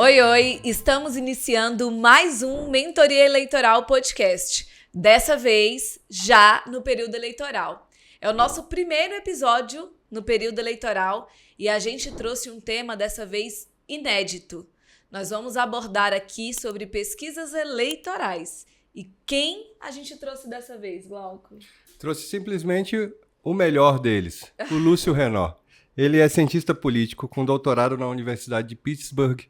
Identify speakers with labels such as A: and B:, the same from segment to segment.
A: Oi, oi! Estamos iniciando mais um Mentoria Eleitoral Podcast. Dessa vez, já no período eleitoral. É o nosso primeiro episódio no período eleitoral e a gente trouxe um tema dessa vez inédito. Nós vamos abordar aqui sobre pesquisas eleitorais. E quem a gente trouxe dessa vez, Glauco?
B: Trouxe simplesmente o melhor deles, o Lúcio Renaud. Ele é cientista político com doutorado na Universidade de Pittsburgh,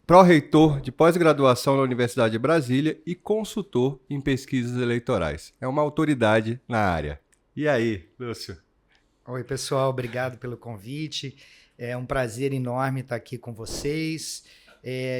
B: pró-reitor de pós-graduação na Universidade de Brasília e consultor em pesquisas eleitorais. É uma autoridade na área. E aí, Lúcio?
C: Oi, pessoal. Obrigado pelo convite. É um prazer enorme estar aqui com vocês.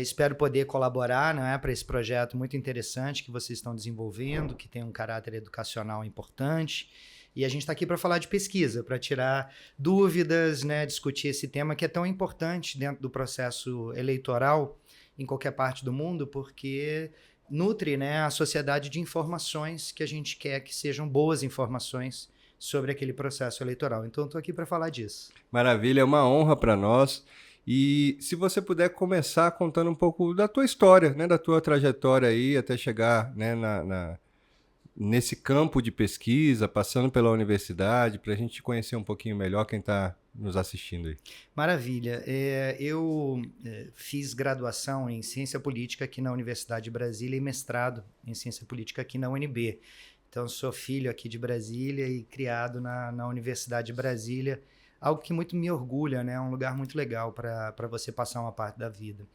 C: Espero poder colaborar, não é, para esse projeto muito interessante que vocês estão desenvolvendo, que tem um caráter educacional importante. E a gente está aqui para falar de pesquisa, para tirar dúvidas, né, discutir esse tema que é tão importante dentro do processo eleitoral em qualquer parte do mundo, porque nutre, né, a sociedade de informações que a gente quer que sejam boas informações sobre aquele processo eleitoral. Então, estou aqui para falar disso.
B: Maravilha, é uma honra para nós. E se você puder começar contando um pouco da tua história, né, da tua trajetória aí até chegar, né, nesse campo de pesquisa, passando pela universidade, para a gente conhecer um pouquinho melhor quem está nos assistindo aí.
C: Maravilha. Eu fiz graduação em Ciência Política aqui na Universidade de Brasília e mestrado em Ciência Política aqui na UNB. Então, sou filho aqui de Brasília e criado na Universidade de Brasília, algo que muito me orgulha, né? É um lugar muito legal para você passar uma parte da vida.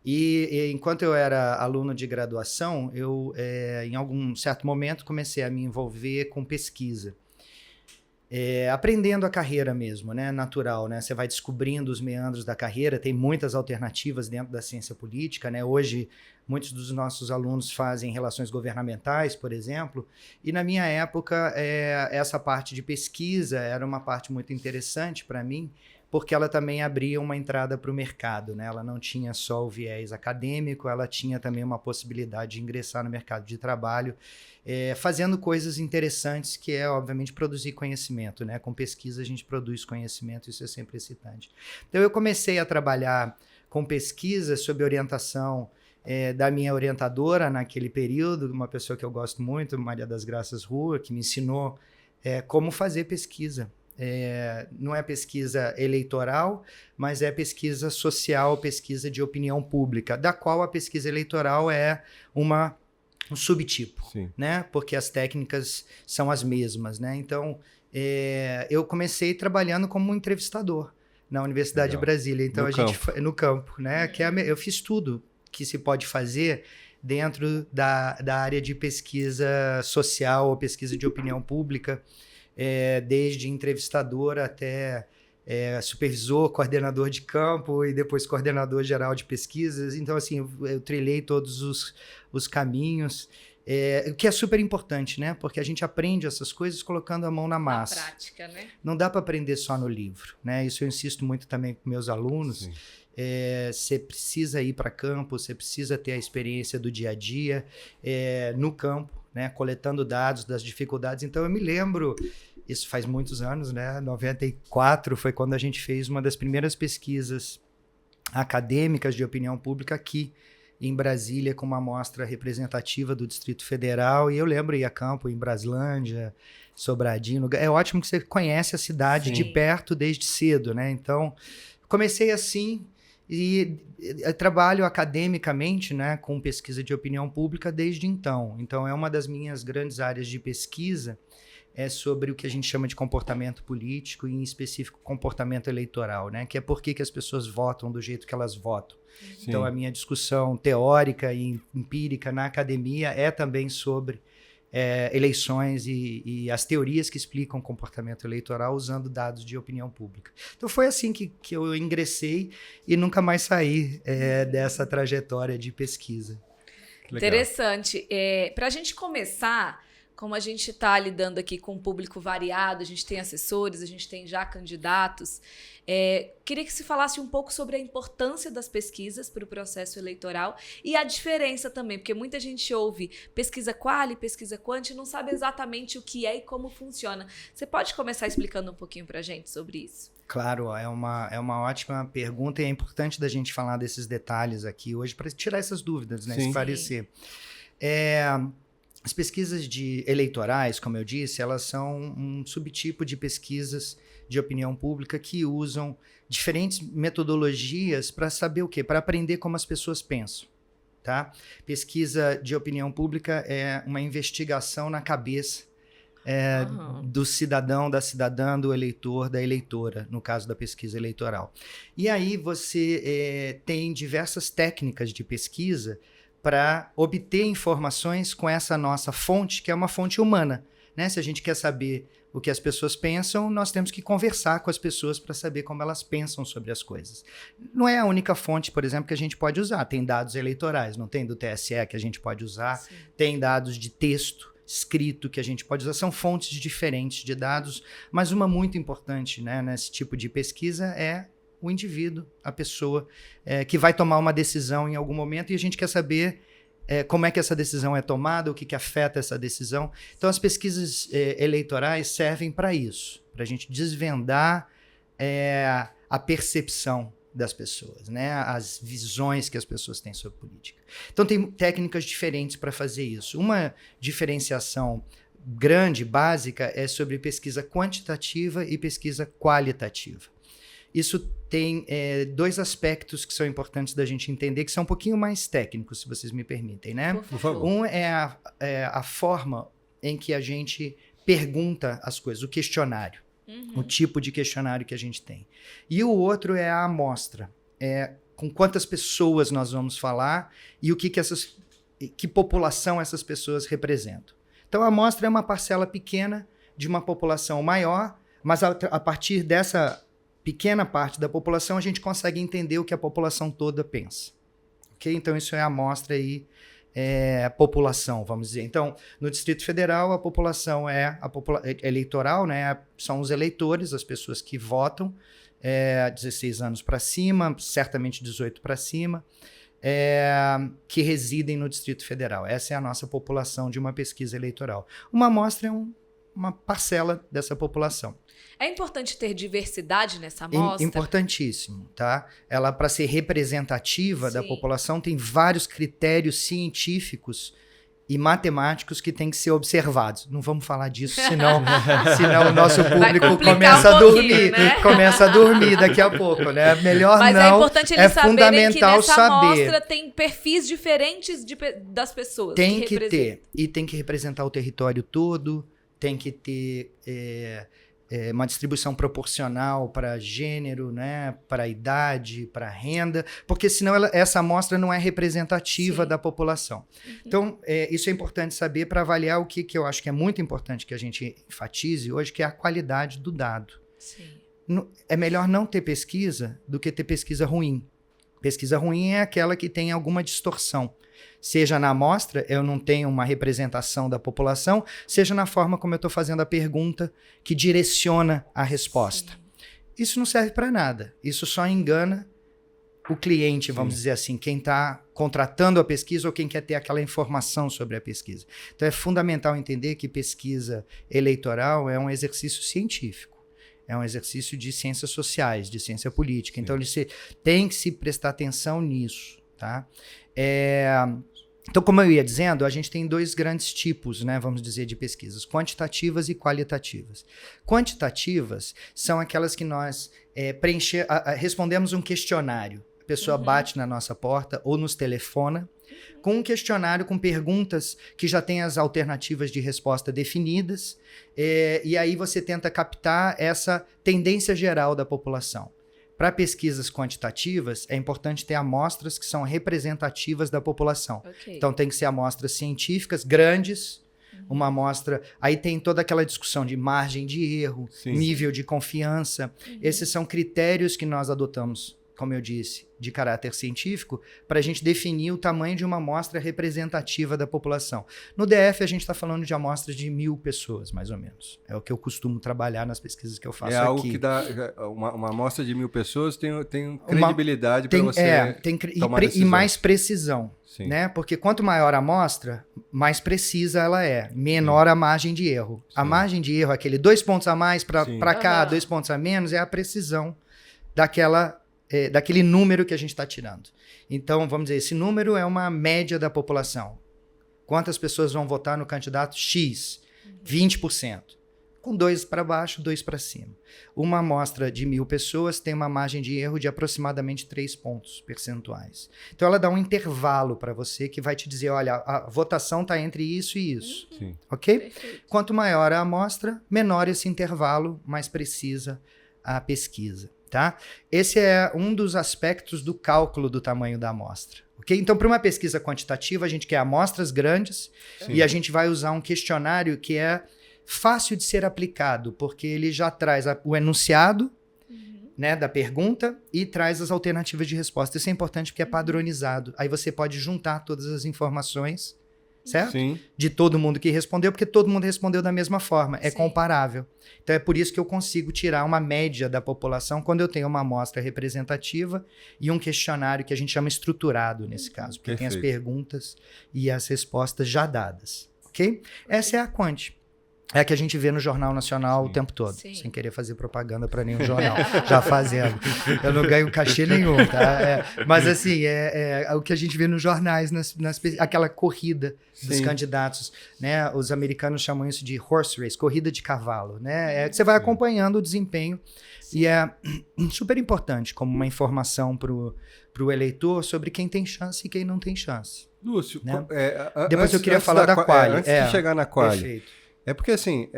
C: E enquanto eu era aluno de graduação, eu, em algum certo momento, comecei a me envolver com pesquisa. Aprendendo a carreira mesmo, né? Natural, né? Você vai descobrindo os meandros da carreira, tem muitas alternativas dentro da ciência política, né? Hoje, muitos dos nossos alunos fazem relações governamentais, por exemplo, e na minha época, essa parte de pesquisa era uma parte muito interessante para mim, porque ela também abria uma entrada para o mercado, né? Ela não tinha só o viés acadêmico, ela tinha também uma possibilidade de ingressar no mercado de trabalho, fazendo coisas interessantes, que é, obviamente, produzir conhecimento, né? Com pesquisa a gente produz conhecimento, isso é sempre excitante. Então, eu comecei a trabalhar com pesquisa sob orientação da minha orientadora naquele período, uma pessoa que eu gosto muito, Maria das Graças Rua, que me ensinou como fazer pesquisa. Não é pesquisa eleitoral, mas é pesquisa social, pesquisa de opinião pública, da qual a pesquisa eleitoral é um subtipo, né? Porque as técnicas são as mesmas, né? Então, eu comecei trabalhando como entrevistador na Universidade de Brasília. Então, no campo, né? Eu fiz tudo que se pode fazer dentro da área de pesquisa social ou pesquisa de opinião pública, desde entrevistador até supervisor, coordenador de campo e depois coordenador geral de pesquisas. Então, assim, eu trilhei todos os caminhos, o que é super importante, né? Porque a gente aprende essas coisas colocando a mão na massa.
A: Na prática, né?
C: Não dá para aprender só no livro, né? Isso eu insisto muito também com meus alunos. Você precisa ir para campo, você precisa ter a experiência do dia a dia no campo, né? Coletando dados das dificuldades. Então, eu me lembro, isso faz muitos anos, né? 94 foi quando a gente fez uma das primeiras pesquisas acadêmicas de opinião pública aqui em Brasília, com uma amostra representativa do Distrito Federal. E eu lembro ir a campo em Braslândia, Sobradinho. É ótimo que você conhece a cidade de perto desde cedo, né? Então, comecei assim e trabalho academicamente, né, com pesquisa de opinião pública desde então. Então, é uma das minhas grandes áreas de pesquisa, sobre o que a gente chama de comportamento político, e em específico comportamento eleitoral, né, que é por que as pessoas votam do jeito que elas votam. Sim. Então, a minha discussão teórica e empírica na academia é também sobre eleições e as teorias que explicam o comportamento eleitoral usando dados de opinião pública. Então, foi assim que eu ingressei e nunca mais saí dessa trajetória de pesquisa.
A: Interessante. Para a gente começar, como a gente está lidando aqui com um público variado, a gente tem assessores, a gente tem já candidatos, queria que se falasse um pouco sobre a importância das pesquisas para o processo eleitoral e a diferença também, porque muita gente ouve pesquisa quali, pesquisa quant, e não sabe exatamente o que é e como funciona. Você pode começar explicando um pouquinho para a gente sobre isso?
C: Claro, é uma ótima pergunta e é importante da gente falar desses detalhes aqui hoje para tirar essas dúvidas, né? Esclarecer. As pesquisas eleitorais, como eu disse, elas são um subtipo de pesquisas de opinião pública que usam diferentes metodologias para saber o quê? Para aprender como as pessoas pensam, tá? Pesquisa de opinião pública é uma investigação na cabeça do cidadão, da cidadã, do eleitor, da eleitora, no caso da pesquisa eleitoral. E aí você tem diversas técnicas de pesquisa para obter informações com essa nossa fonte, que é uma fonte humana, né? Se a gente quer saber o que as pessoas pensam, nós temos que conversar com as pessoas para saber como elas pensam sobre as coisas. Não é a única fonte, por exemplo, que a gente pode usar. Tem dados eleitorais, não tem do TSE que a gente pode usar, sim, tem dados de texto escrito que a gente pode usar, são fontes diferentes de dados, mas uma muito importante, né, nesse tipo de pesquisa é o indivíduo, a pessoa que vai tomar uma decisão em algum momento e a gente quer saber como é que essa decisão é tomada, o que afeta essa decisão. Então, as pesquisas eleitorais servem para isso, para a gente desvendar a percepção das pessoas, né? As visões que as pessoas têm sobre política. Então, tem técnicas diferentes para fazer isso. Uma diferenciação grande, básica, é sobre pesquisa quantitativa e pesquisa qualitativa. Isso tem dois aspectos que são importantes da gente entender, que são um pouquinho mais técnicos, se vocês me permitem, né?
A: Por favor.
C: Um é a forma em que a gente pergunta as coisas, o questionário, o tipo de questionário que a gente tem. E o outro é a amostra, com quantas pessoas nós vamos falar e que população essas pessoas representam. Então, a amostra é uma parcela pequena de uma população maior, mas a partir dessa pequena parte da população, a gente consegue entender o que a população toda pensa. Okay? Então, isso é a amostra aí, população, vamos dizer. Então, no Distrito Federal, a população eleitoral, né? São os eleitores, as pessoas que votam, 16 anos para cima, certamente 18 para cima, que residem no Distrito Federal. Essa é a nossa população de uma pesquisa eleitoral. Uma amostra é uma parcela dessa população.
A: É importante ter diversidade nessa amostra?
C: Importantíssimo, tá? Ela, para ser representativa, sim, da população, tem vários critérios científicos e matemáticos que têm que ser observados. Não vamos falar disso, senão o nosso público começa a dormir, né? Começa a dormir daqui a pouco, né? Melhor
A: mas
C: não.
A: Mas é importante eles saberem que nessa
C: saber.
A: amostra tem perfis diferentes das pessoas.
C: Tem que ter. E tem que representar o território todo, tem que ter uma distribuição proporcional para gênero, né, para idade, para renda, porque senão essa amostra não é representativa, sim, da população. Então, isso é importante saber para avaliar o que eu acho que é muito importante que a gente enfatize hoje, que é a qualidade do dado.
A: Sim.
C: É melhor não ter pesquisa do que ter pesquisa ruim. Pesquisa ruim é aquela que tem alguma distorção. Seja na amostra, eu não tenho uma representação da população, seja na forma como eu estou fazendo a pergunta que direciona a resposta. Sim. Isso não serve para nada. Isso só engana o cliente, vamos dizer assim, quem está contratando a pesquisa ou quem quer ter aquela informação sobre a pesquisa. Então é fundamental entender que pesquisa eleitoral é um exercício científico. É um exercício de ciências sociais, de ciência política. Sim. Então, você tem que se prestar atenção nisso, tá? Então, como eu ia dizendo, a gente tem dois grandes tipos, né, vamos dizer, de pesquisas, quantitativas e qualitativas. Quantitativas são aquelas que nós respondemos um questionário. A pessoa bate na nossa porta ou nos telefona com um questionário com perguntas que já tem as alternativas de resposta definidas, e aí você tenta captar essa tendência geral da população. Para pesquisas quantitativas, é importante ter amostras que são representativas da população. Okay. Então, tem que ser amostras científicas grandes, uma amostra... Aí tem toda aquela discussão de margem de erro, sim, nível de confiança. Esses são critérios que nós adotamos como eu disse, de caráter científico, para a gente definir o tamanho de uma amostra representativa da população. No DF, a gente está falando de amostras de 1.000 pessoas, mais ou menos. É o que eu costumo trabalhar nas pesquisas que eu faço aqui.
B: É algo que dá... Uma amostra de 1.000 pessoas tem credibilidade para você tomar decisões.
C: E mais precisão,
B: Sim.
C: né? Porque quanto maior a amostra, mais precisa ela é. Menor a margem de erro. A margem de erro, aquele 2 pontos a mais para cá, 2 pontos a menos, é a precisão daquele número que a gente está tirando. Então, vamos dizer, esse número é uma média da população. Quantas pessoas vão votar no candidato X? 20%. Com 2 para baixo, 2 para cima. Uma amostra de 1.000 pessoas tem uma margem de erro de aproximadamente 3 pontos percentuais. Então, ela dá um intervalo para você que vai te dizer, olha, a votação está entre isso e isso.
B: Sim.
C: Ok?
A: Perfeito.
C: Quanto maior a amostra, menor esse intervalo, mais precisa a pesquisa. Tá? Esse é um dos aspectos do cálculo do tamanho da amostra. Okay? Então, para uma pesquisa quantitativa, a gente quer amostras grandes.
B: Sim.
C: E a gente vai usar um questionário que é fácil de ser aplicado, porque ele já traz o enunciado né, da pergunta e traz as alternativas de resposta. Isso é importante porque é padronizado. Aí você pode juntar todas as informações, certo?
B: Sim.
C: De todo mundo que respondeu, porque todo mundo respondeu da mesma forma. É
A: Sim.
C: comparável. Então é por isso que eu consigo tirar uma média da população quando eu tenho uma amostra representativa e um questionário que a gente chama estruturado nesse caso, porque tem as perguntas e as respostas já dadas, ok? Essa é a Quant. É a que a gente vê no Jornal Nacional o tempo todo.
A: Sim.
C: Sem querer fazer propaganda para nenhum jornal. Já fazendo. Eu não ganho cachê nenhum, tá? Mas assim, é o que a gente vê nos jornais, aquela corrida dos
B: Sim.
C: candidatos. Né? Os americanos chamam isso de horse race, corrida de cavalo. Né? Você vai acompanhando o desempenho. Sim. E é super importante como uma informação para o eleitor sobre quem tem chance e quem não tem chance.
B: Lúcio,
C: né? Depois eu queria falar da Quali.
B: Antes de chegar na Quali.
C: Perfeito.
B: É porque, assim,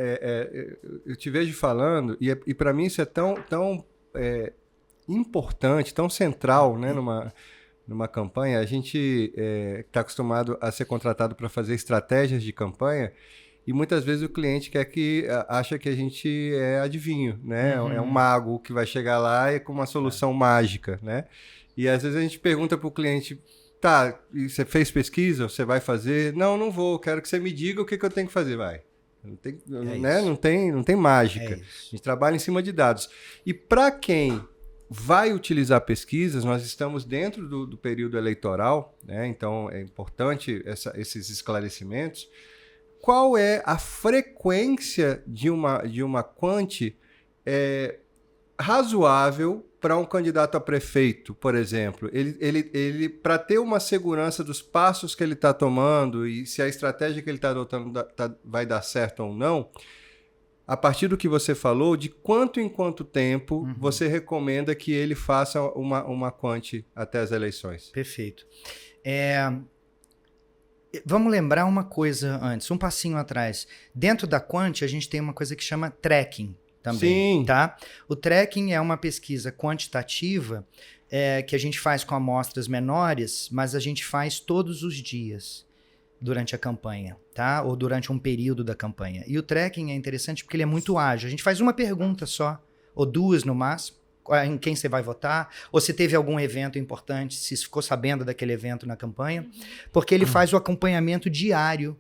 B: eu te vejo falando, e para mim isso é tão importante, tão central, né, numa campanha. A gente está acostumado a ser contratado para fazer estratégias de campanha, e muitas vezes o cliente acha que a gente é adivinho, né? É um mago que vai chegar lá e com uma solução mágica, né? E às vezes a gente pergunta para o cliente, tá, e você fez pesquisa? Você vai fazer? Não vou, quero que você me diga o que eu tenho que fazer, vai. Não tem, né? não tem mágica. A gente trabalha em cima de dados. E para quem vai utilizar pesquisas, nós estamos dentro do período eleitoral, né? Então é importante esses esclarecimentos. Qual é a frequência de uma quant razoável para um candidato a prefeito, por exemplo? Ele para ter uma segurança dos passos que ele está tomando e se a estratégia que ele está adotando vai dar certo ou não, a partir do que você falou, de quanto em quanto tempo você recomenda que ele faça uma quant até as eleições?
C: Perfeito. Vamos lembrar uma coisa antes, um passinho atrás. Dentro da quant, a gente tem uma coisa que chama tracking. Também,
B: sim.
C: Tá? O tracking é uma pesquisa quantitativa que a gente faz com amostras menores, mas a gente faz todos os dias durante a campanha, tá? Ou durante um período da campanha. E o tracking é interessante porque ele é muito ágil. A gente faz uma pergunta só, ou 2 no máximo, em quem você vai votar, ou se teve algum evento importante, se ficou sabendo daquele evento na campanha, porque ele faz o acompanhamento diário,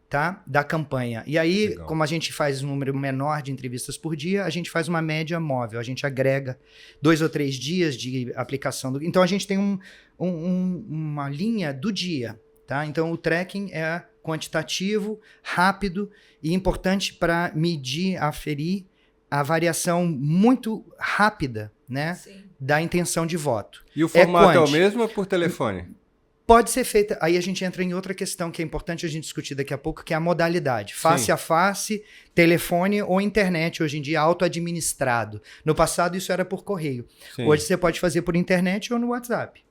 C: tá? Da campanha. E aí, legal, como a gente faz um número menor de entrevistas por dia, a gente faz uma média móvel, a gente agrega 2 ou 3 dias de aplicação. Então, a gente tem uma linha do dia, tá? Então, o tracking é quantitativo, rápido e importante para medir, aferir a variação muito rápida, né? Sim. Da intenção de voto.
B: E o formato é o mesmo ou por telefone?
C: Pode ser feita, aí a gente entra em outra questão que é importante a gente discutir daqui a pouco, que é a modalidade. Face a face, telefone ou internet, hoje em dia auto-administrado. No passado isso era por correio. Sim. Hoje você pode fazer por internet ou no WhatsApp.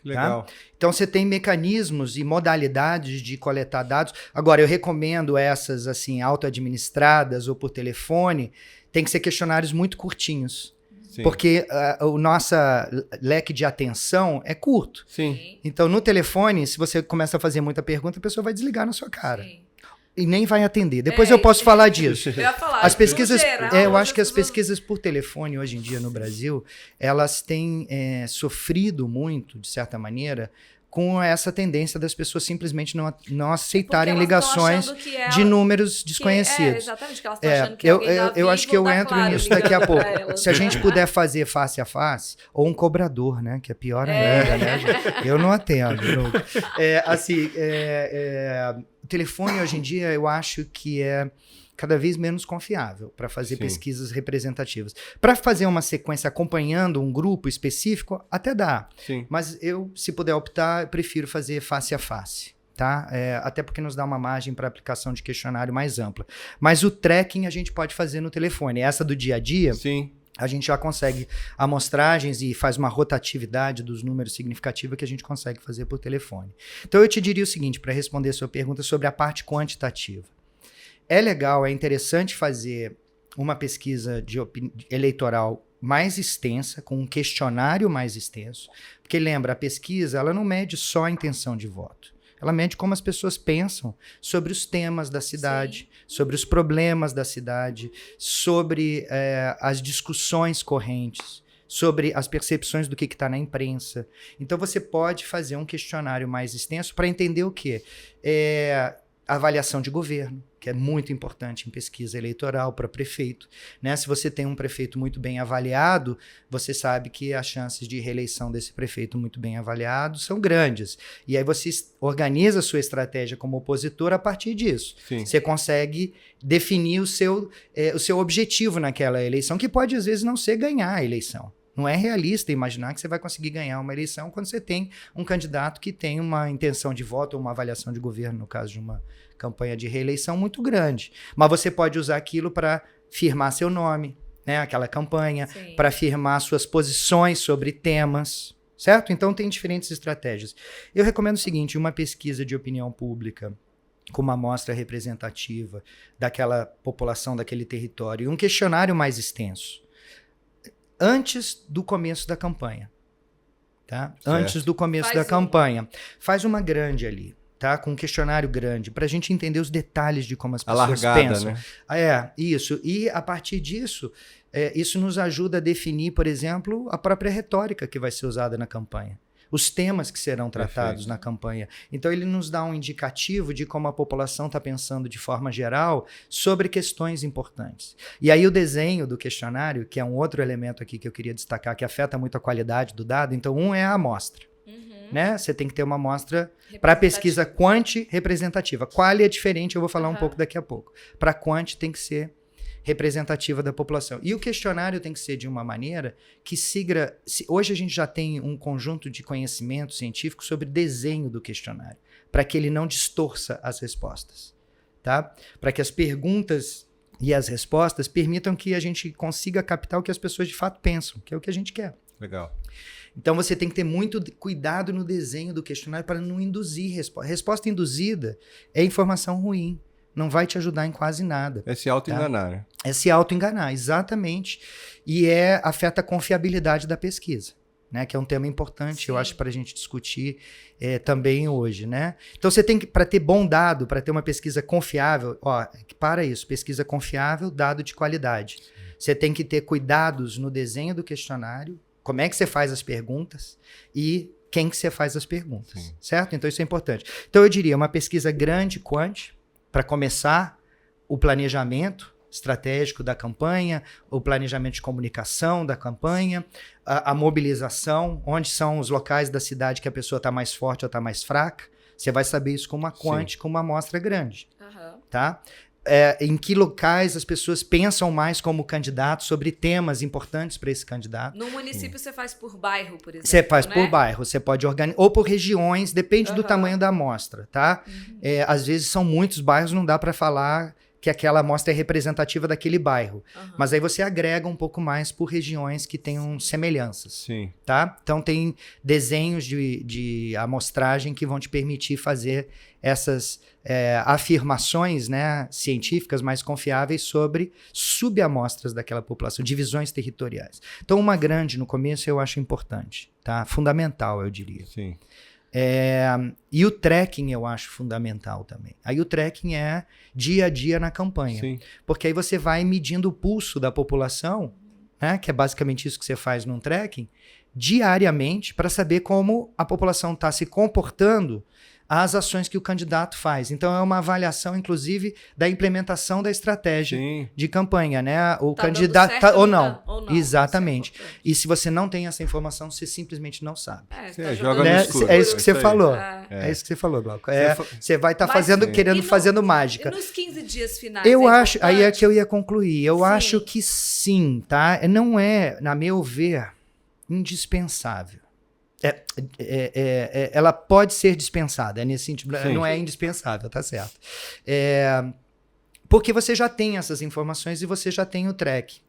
B: Legal.
C: Tá? Então você tem mecanismos e modalidades de coletar dados. Agora, eu recomendo essas assim, auto-administradas ou por telefone, tem que ser questionários muito curtinhos. Sim. Porque o nosso leque de atenção é curto.
B: Sim.
C: Então, no telefone, se você começa a fazer muita pergunta, a pessoa vai desligar na sua cara. Sim. e nem vai atender. Depois eu posso falar disso.
A: Eu ia falar,
C: As pesquisas,
A: geral,
C: eu acho que as
A: pessoas-
C: pesquisas por telefone hoje em dia no Brasil, elas têm sofrido muito, de certa maneira, com essa tendência das pessoas simplesmente não aceitarem
A: Porque elas tão
C: ligações
A: achando que é-
C: de números
A: que-
C: desconhecidos.
A: exatamente, que elas estão achando que
C: eu,
A: alguém da
C: eu acho que
A: Vivo
C: eu
A: tá
C: entro
A: Claro
C: nisso daqui a
A: ligando
C: pouco.
A: pra elas.
C: Se a gente puder fazer face a face, ou um cobrador, né? Que é pior ainda, né? Eu não atendo. Nunca. O telefone hoje em dia eu acho que é cada vez menos confiável para fazer
B: Sim.
C: pesquisas representativas. Para fazer uma sequência acompanhando um grupo específico, até dá.
B: Sim.
C: Mas eu, se puder optar, eu prefiro fazer face a face. Tá? Até porque nos dá uma margem para aplicação de questionário mais ampla. Mas o tracking a gente pode fazer no telefone. Essa do dia a dia,
B: Sim.
C: a gente já consegue amostragens e faz uma rotatividade dos números significativa que a gente consegue fazer por telefone. Então eu te diria o seguinte, para responder a sua pergunta sobre a parte quantitativa. É legal, é interessante fazer uma pesquisa eleitoral mais extensa, com um questionário mais extenso, porque lembra, a pesquisa ela não mede só a intenção de voto. Ela mede como as pessoas pensam sobre os temas da cidade, sobre os problemas da cidade, sobre as discussões correntes, sobre as percepções do que está na imprensa. Então você pode fazer um questionário mais extenso para entender o quê? Avaliação de governo, que é muito importante em pesquisa eleitoral para prefeito, né? Se você tem um prefeito muito bem avaliado, você sabe que as chances de reeleição desse prefeito muito bem avaliado são grandes. E aí você organiza a sua estratégia como opositor a partir disso.
B: Sim.
C: Você consegue definir o seu objetivo naquela eleição, que pode às vezes não ser ganhar a eleição. Não é realista imaginar que você vai conseguir ganhar uma eleição quando você tem um candidato que tem uma intenção de voto ou uma avaliação de governo, no caso de uma campanha de reeleição, muito grande. Mas você pode usar aquilo para firmar seu nome, né? Aquela campanha, para firmar suas posições sobre temas, certo? Então tem diferentes estratégias. Eu recomendo o seguinte, uma pesquisa de opinião pública com uma amostra representativa daquela população, daquele território, e um questionário mais extenso. Antes do começo da campanha, tá?
B: Certo.
C: Antes do começo da campanha. Faz uma grande ali, tá? Com um questionário grande, pra gente entender os detalhes de como as pessoas pensam.
B: Né?
C: Isso. E a partir disso, isso nos ajuda a definir, por exemplo, a própria retórica que vai ser usada na campanha. Os temas que serão tratados na campanha. Então, ele nos dá um indicativo de como a população está pensando de forma geral sobre questões importantes. E aí, o desenho do questionário, que é um outro elemento aqui que eu queria destacar, que afeta muito a qualidade do dado. Então, um é a amostra. Né? Você tem que ter uma amostra para pesquisa quanti representativa. Quali é diferente, eu vou falar um pouco daqui a pouco. Para quanti tem que ser representativa da população. E o questionário tem que ser de uma maneira que siga... Hoje a gente já tem um conjunto de conhecimento científico sobre desenho do questionário, para que ele não distorça as respostas, tá? Para que as perguntas e as respostas permitam que a gente consiga captar o que as pessoas de fato pensam, que é o que a gente quer.
B: Legal.
C: Então você tem que ter muito cuidado no desenho do questionário para não induzir resposta. Resposta induzida é informação ruim. Não vai te ajudar em quase nada.
B: É se auto-enganar, né?
C: É se auto-enganar, exatamente. E afeta a confiabilidade da pesquisa, né? Que é um tema importante, eu acho, para a gente discutir também hoje, né? Então você tem que, para ter bom dado, para ter uma pesquisa confiável, para isso, pesquisa confiável, dado de qualidade. Você tem que ter cuidados no desenho do questionário, como é que você faz as perguntas e quem que você faz as perguntas, certo? Então isso é importante. Então eu diria, uma pesquisa grande, quanti, para começar o planejamento estratégico da campanha, o planejamento de comunicação da campanha, a mobilização, onde são os locais da cidade que a pessoa está mais forte ou está mais fraca. Você vai saber isso com uma quanti, com uma amostra grande. Tá? Em que locais as pessoas pensam mais como candidato sobre temas importantes para esse candidato.
A: No município você faz por bairro, por exemplo.
C: Você faz por bairro, você pode organizar, ou por regiões, depende do tamanho da amostra, tá? Às vezes são muitos bairros, não dá para falar que aquela amostra é representativa daquele bairro. Mas aí você agrega um pouco mais por regiões que tenham semelhanças.
B: Sim.
C: Tá? Então tem desenhos de amostragem que vão te permitir fazer essas afirmações, né, científicas mais confiáveis sobre subamostras daquela população, divisões territoriais. Então uma grande no começo eu acho importante, tá? Fundamental, eu diria.
B: Sim.
C: E o tracking eu acho fundamental também. Aí o tracking é dia a dia na campanha.
B: Sim.
C: Porque aí você vai medindo o pulso da população, né, que é basicamente isso que você faz num tracking, diariamente, para saber como a população está se comportando às ações que o candidato faz. Então é uma avaliação, inclusive, da implementação da estratégia
B: Sim.
C: de campanha, né? O
A: Tá
C: candidato
A: dando certo
C: ou não.
A: ou não.
C: Exatamente.
A: Isso é importante.
C: E se você não tem essa informação, você simplesmente não sabe.
A: Você
B: É,
A: tá
B: joga
A: jogando
B: no
C: Né?
B: escuro.
C: É isso que você
B: Isso aí.
C: falou.
A: É.
C: É isso que você falou, Glauco.
B: Você
C: Você vai estar
A: Mas-
C: querendo
A: E no-
C: fazendo
A: E
C: mágica.
A: nos 15 dias finais?
C: Eu
A: é
C: acho, aí é
A: importante?
C: que eu ia concluir. Eu
A: Sim.
C: acho que sim, tá? Não é, na meu ver, indispensável. Ela pode ser dispensada, é nesse sentido.
B: Sim.
C: Não é indispensável, tá certo. Porque você já tem essas informações e você já tem o track,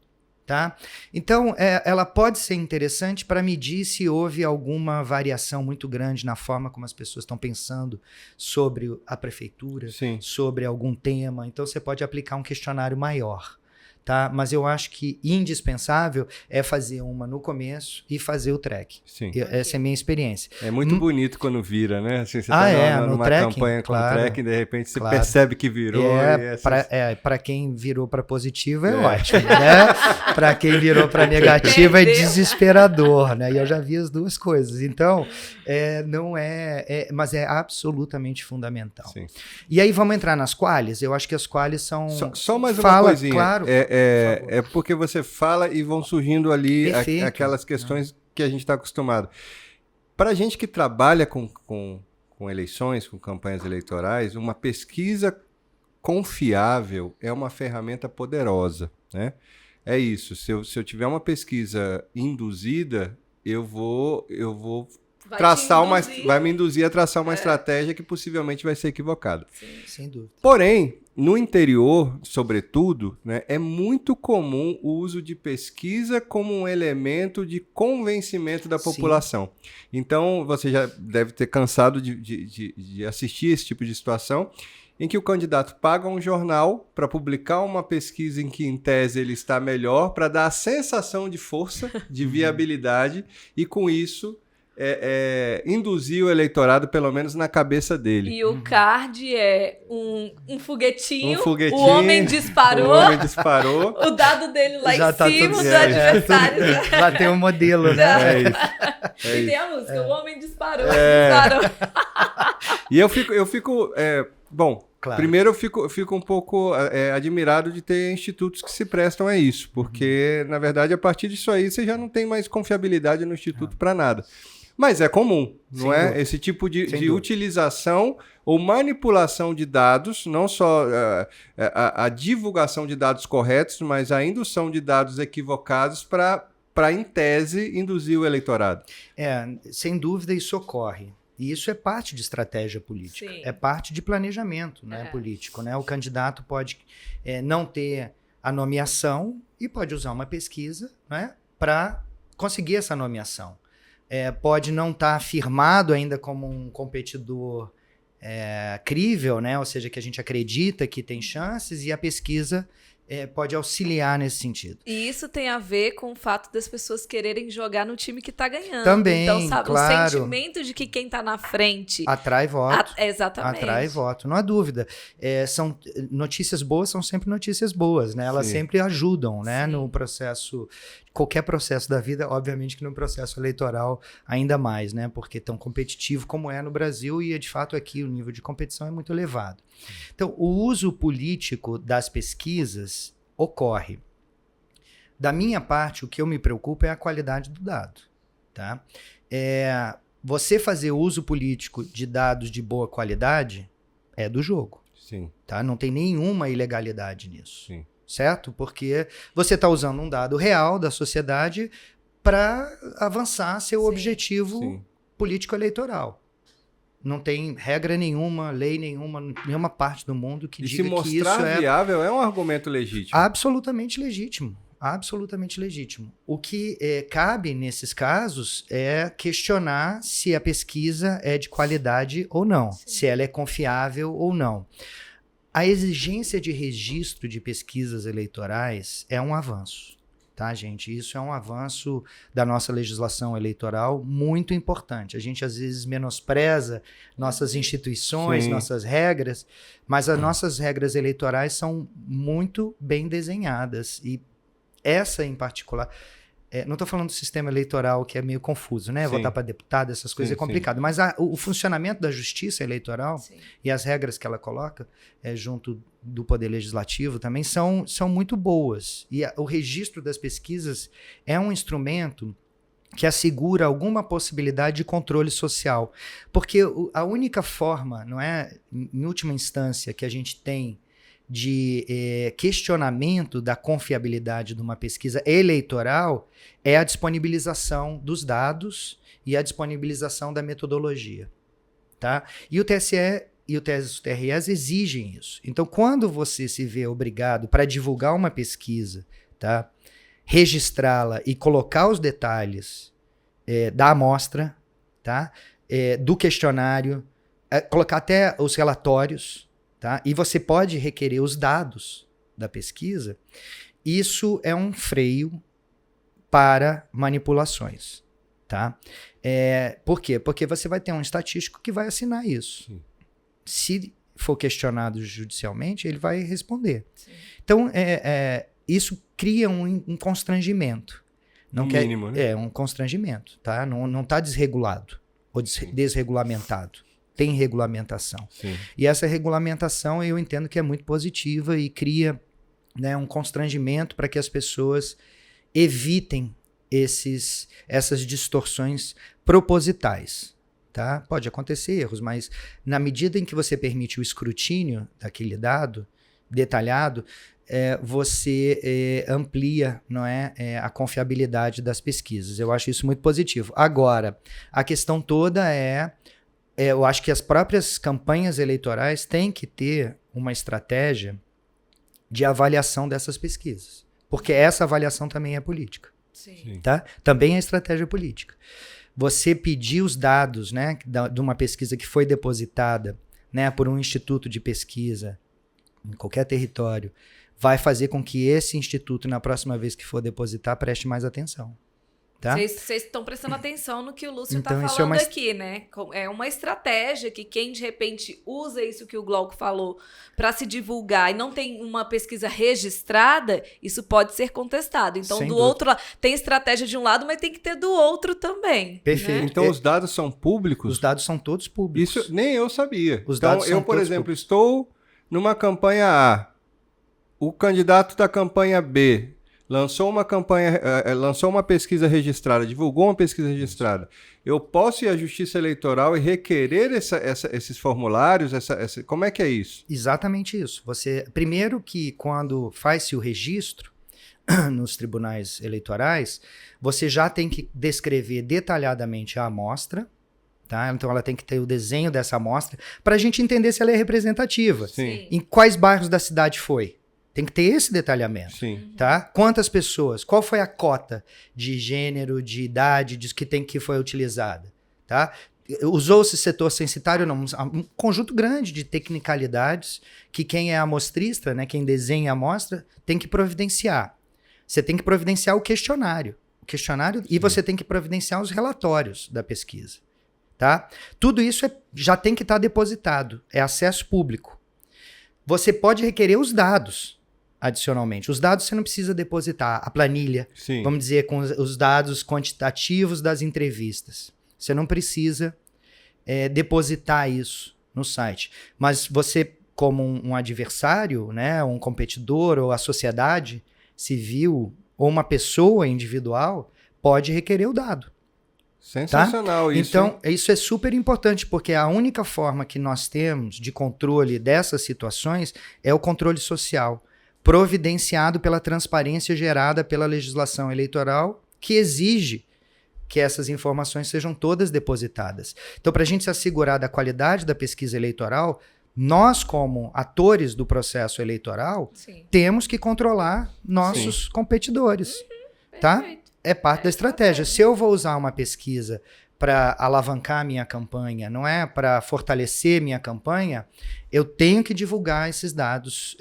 C: tá? Então, ela pode ser interessante para medir se houve alguma variação muito grande na forma como as pessoas estão pensando sobre a prefeitura,
B: Sim.
C: sobre algum tema. Então, você pode aplicar um questionário maior, tá? Mas eu acho que indispensável é fazer uma no começo e fazer o track.
B: Sim.
C: Essa é a minha experiência.
B: É muito bonito quando vira, né? Assim, você
C: Ah,
B: tá
C: no
B: numa
C: tracking,
B: campanha com
C: claro.
B: tracking, de repente você
C: Claro.
B: percebe que virou. e essas-
C: Para quem virou para positivo é
B: É.
C: ótimo, né? Para quem virou para negativo é
A: Entendeu?
C: desesperador, né? E eu já vi as duas coisas. Então, mas é absolutamente fundamental.
B: Sim.
C: E aí vamos entrar nas qualis? Eu acho que as qualis são...
B: Só mais uma
C: Fala,
B: coisinha.
C: claro.
B: É porque você fala e vão surgindo ali
C: Perfeito.
B: aquelas questões que a gente está acostumado. Para a gente que trabalha com eleições, com campanhas eleitorais, uma pesquisa confiável é uma ferramenta poderosa, né? É isso. Se eu tiver uma pesquisa induzida, eu vou
A: Vai
B: traçar
A: te
B: uma,
A: induzir.
B: vai me induzir a traçar uma estratégia que possivelmente vai ser equivocada.
C: Sem dúvida.
B: Porém, no interior, sobretudo, né, é muito comum o uso de pesquisa como um elemento de convencimento da
C: Sim.
B: população. Então, você já deve ter cansado de assistir esse tipo de situação, em que o candidato paga um jornal para publicar uma pesquisa em que, em tese, ele está melhor, para dar a sensação de força, de viabilidade, e com isso induzir o eleitorado, pelo menos na cabeça dele.
A: E o card é um foguetinho,
B: Um foguetinho,
A: o homem disparou,
B: O homem disparou.
A: o dado dele lá
C: Já
A: em
C: tá
A: cima
C: tudo
A: do
B: certo.
A: adversário.
C: Já tem um modelo, né?
B: É isso.
A: E tem a música, o homem disparou,
B: É.
A: disparou.
B: E eu fico bom,
C: Claro.
B: primeiro eu fico um pouco admirado de ter institutos que se prestam a isso, porque, na verdade, a partir disso aí, você já não tem mais confiabilidade no instituto para nada. Mas é comum, não
C: Sem
B: é?
C: dúvida.
B: Esse tipo
C: Sem
B: de
C: dúvida.
B: utilização ou manipulação de dados, não só a divulgação de dados corretos, mas a indução de dados equivocados para, em tese, induzir o eleitorado.
C: Sem dúvida isso ocorre. E isso é parte de estratégia política.
A: Sim.
C: É parte de planejamento, né, político. Né? O candidato pode não ter a nomeação e pode usar uma pesquisa, né, para conseguir essa nomeação. Pode não estar afirmado ainda como um competidor crível, né? Ou seja, que a gente acredita que tem chances, e a pesquisa pode auxiliar nesse sentido.
A: E isso tem a ver com o fato das pessoas quererem jogar no time que tá ganhando.
C: Também,
A: então, sabe,
C: claro.
A: o sentimento de que quem tá na frente...
C: Atrai voto.
A: Exatamente.
C: Atrai voto, não há dúvida. Notícias boas são sempre notícias boas, né? Elas
B: Sim.
C: sempre ajudam, né?
A: Sim.
C: No processo, qualquer processo da vida, obviamente que no processo eleitoral ainda mais, né? Porque tão competitivo como é no Brasil, e de fato aqui o nível de competição é muito elevado. Então, o uso político das pesquisas ocorre. Da minha parte, o que eu me preocupo é a qualidade do dado, tá? Você fazer uso político de dados de boa qualidade é do jogo,
B: Sim,
C: tá? Não tem nenhuma ilegalidade nisso,
B: sim.
C: certo? Porque você está usando um dado real da sociedade para avançar seu
A: Sim,
C: objetivo
B: Sim.
C: político-eleitoral. Não tem regra nenhuma, lei nenhuma parte do mundo que
B: E se
C: diga que isso
B: mostrar viável é um argumento legítimo.
C: absolutamente legítimo. Absolutamente legítimo. O que cabe nesses casos é questionar se a pesquisa é de qualidade ou não, se ela é confiável ou não. A exigência de registro de pesquisas eleitorais é um avanço. tá, gente? Isso é um avanço da nossa legislação eleitoral muito importante. A gente, às vezes, menospreza nossas instituições,
B: Sim.
C: nossas regras, mas as nossas regras eleitorais são muito bem desenhadas. E essa, em particular... não estou falando do sistema eleitoral, que é meio confuso, né?
B: Sim.
C: Votar para deputado, essas coisas
B: Sim,
C: é complicado. Mas o funcionamento da justiça eleitoral
A: Sim.
C: e as regras que ela coloca junto do Poder Legislativo também são muito boas. E o registro das pesquisas é um instrumento que assegura alguma possibilidade de controle social. Porque a única forma, não é, em última instância, que a gente tem de questionamento da confiabilidade de uma pesquisa eleitoral é a disponibilização dos dados e a disponibilização da metodologia, tá? E o TSE e o TRES exigem isso. Então, quando você se vê obrigado para divulgar uma pesquisa, tá? Registrá-la e colocar os detalhes da amostra, tá? Do questionário, colocar até os relatórios, tá? E você pode requerer os dados da pesquisa. Isso é um freio para manipulações. Tá? Por quê? Porque você vai ter um estatístico que vai assinar isso.
B: Sim.
C: Se for questionado judicialmente, ele vai responder.
A: Sim.
C: Então, isso cria um constrangimento. Não
B: No
C: quer,
B: mínimo, né?
C: um constrangimento. Tá? Não está desregulado ou desregulamentado. Tem regulamentação.
B: Sim.
C: E essa regulamentação eu entendo que é muito positiva e cria, né, um constrangimento para que as pessoas evitem essas distorções propositais. Tá? Pode acontecer erros, mas na medida em que você permite o escrutínio daquele dado detalhado, você amplia, não é, a confiabilidade das pesquisas. Eu acho isso muito positivo. Agora, a questão toda eu acho que as próprias campanhas eleitorais têm que ter uma estratégia de avaliação dessas pesquisas. Porque essa avaliação também é política.
A: Sim.
C: Tá? Também é estratégia política. Você pedir os dados, né, de uma pesquisa que foi depositada, né, por um instituto de pesquisa em qualquer território, vai fazer com que esse instituto, na próxima vez que for depositar, preste mais atenção. Tá?
A: Vocês estão prestando atenção no que o Lúcio está
C: Então, isso
A: falando aqui, né? É uma estratégia que quem, de repente, usa isso que o Glauco falou para se divulgar e não tem uma pesquisa registrada, isso pode ser contestado. Então,
C: Sem
A: do
C: dúvida.
A: outro lado, tem estratégia de um lado, mas tem que ter do outro também.
C: Perfeito.
A: Né?
B: Então os dados são públicos?
C: Os dados são todos públicos.
B: Isso nem eu sabia.
C: Os
B: Então
C: dados são
B: eu, por
C: todos
B: exemplo,
C: públicos.
B: estou numa campanha A. O candidato da campanha B lançou uma pesquisa registrada, divulgou uma pesquisa registrada. Eu posso ir à Justiça Eleitoral e requerer esses formulários? Como é que é isso?
C: Exatamente isso. Primeiro que quando faz-se o registro nos tribunais eleitorais, você já tem que descrever detalhadamente a amostra, tá? Então ela tem que ter o desenho dessa amostra para a gente entender se ela é representativa.
B: Sim.
C: Em quais bairros da cidade foi? Tem que ter esse detalhamento.
B: Sim.
C: Tá? Quantas pessoas? Qual foi a cota de gênero, de idade que foi utilizada? Tá? Usou-se setor censitário? Não. Um conjunto grande de tecnicalidades que quem é amostrista, né, quem desenha a amostra, tem que providenciar. Você tem que providenciar o questionário. E você tem que providenciar os relatórios da pesquisa. Tá? Tudo isso já tem que estar depositado. É acesso público. Você pode requerer os dados. Adicionalmente. Os dados você não precisa depositar. A planilha,
B: Sim.
C: vamos dizer, com os dados quantitativos das entrevistas. Você não precisa depositar isso no site. Mas você, como um adversário, né, um competidor, ou a sociedade civil, ou uma pessoa individual, pode requerer o dado.
B: Sensacional
C: tá?
B: isso.
C: Então, isso é super importante, porque a única forma que nós temos de controle dessas situações é o controle social, providenciado pela transparência gerada pela legislação eleitoral, que exige que essas informações sejam todas depositadas. Então, para a gente se assegurar da qualidade da pesquisa eleitoral, nós, como atores do processo eleitoral,
A: Sim.
C: temos que controlar nossos competidores. Tá?
A: Perfeito.
C: É parte da estratégia. Se eu vou usar uma pesquisa para alavancar minha campanha, não é para fortalecer minha campanha, eu tenho que divulgar esses dados,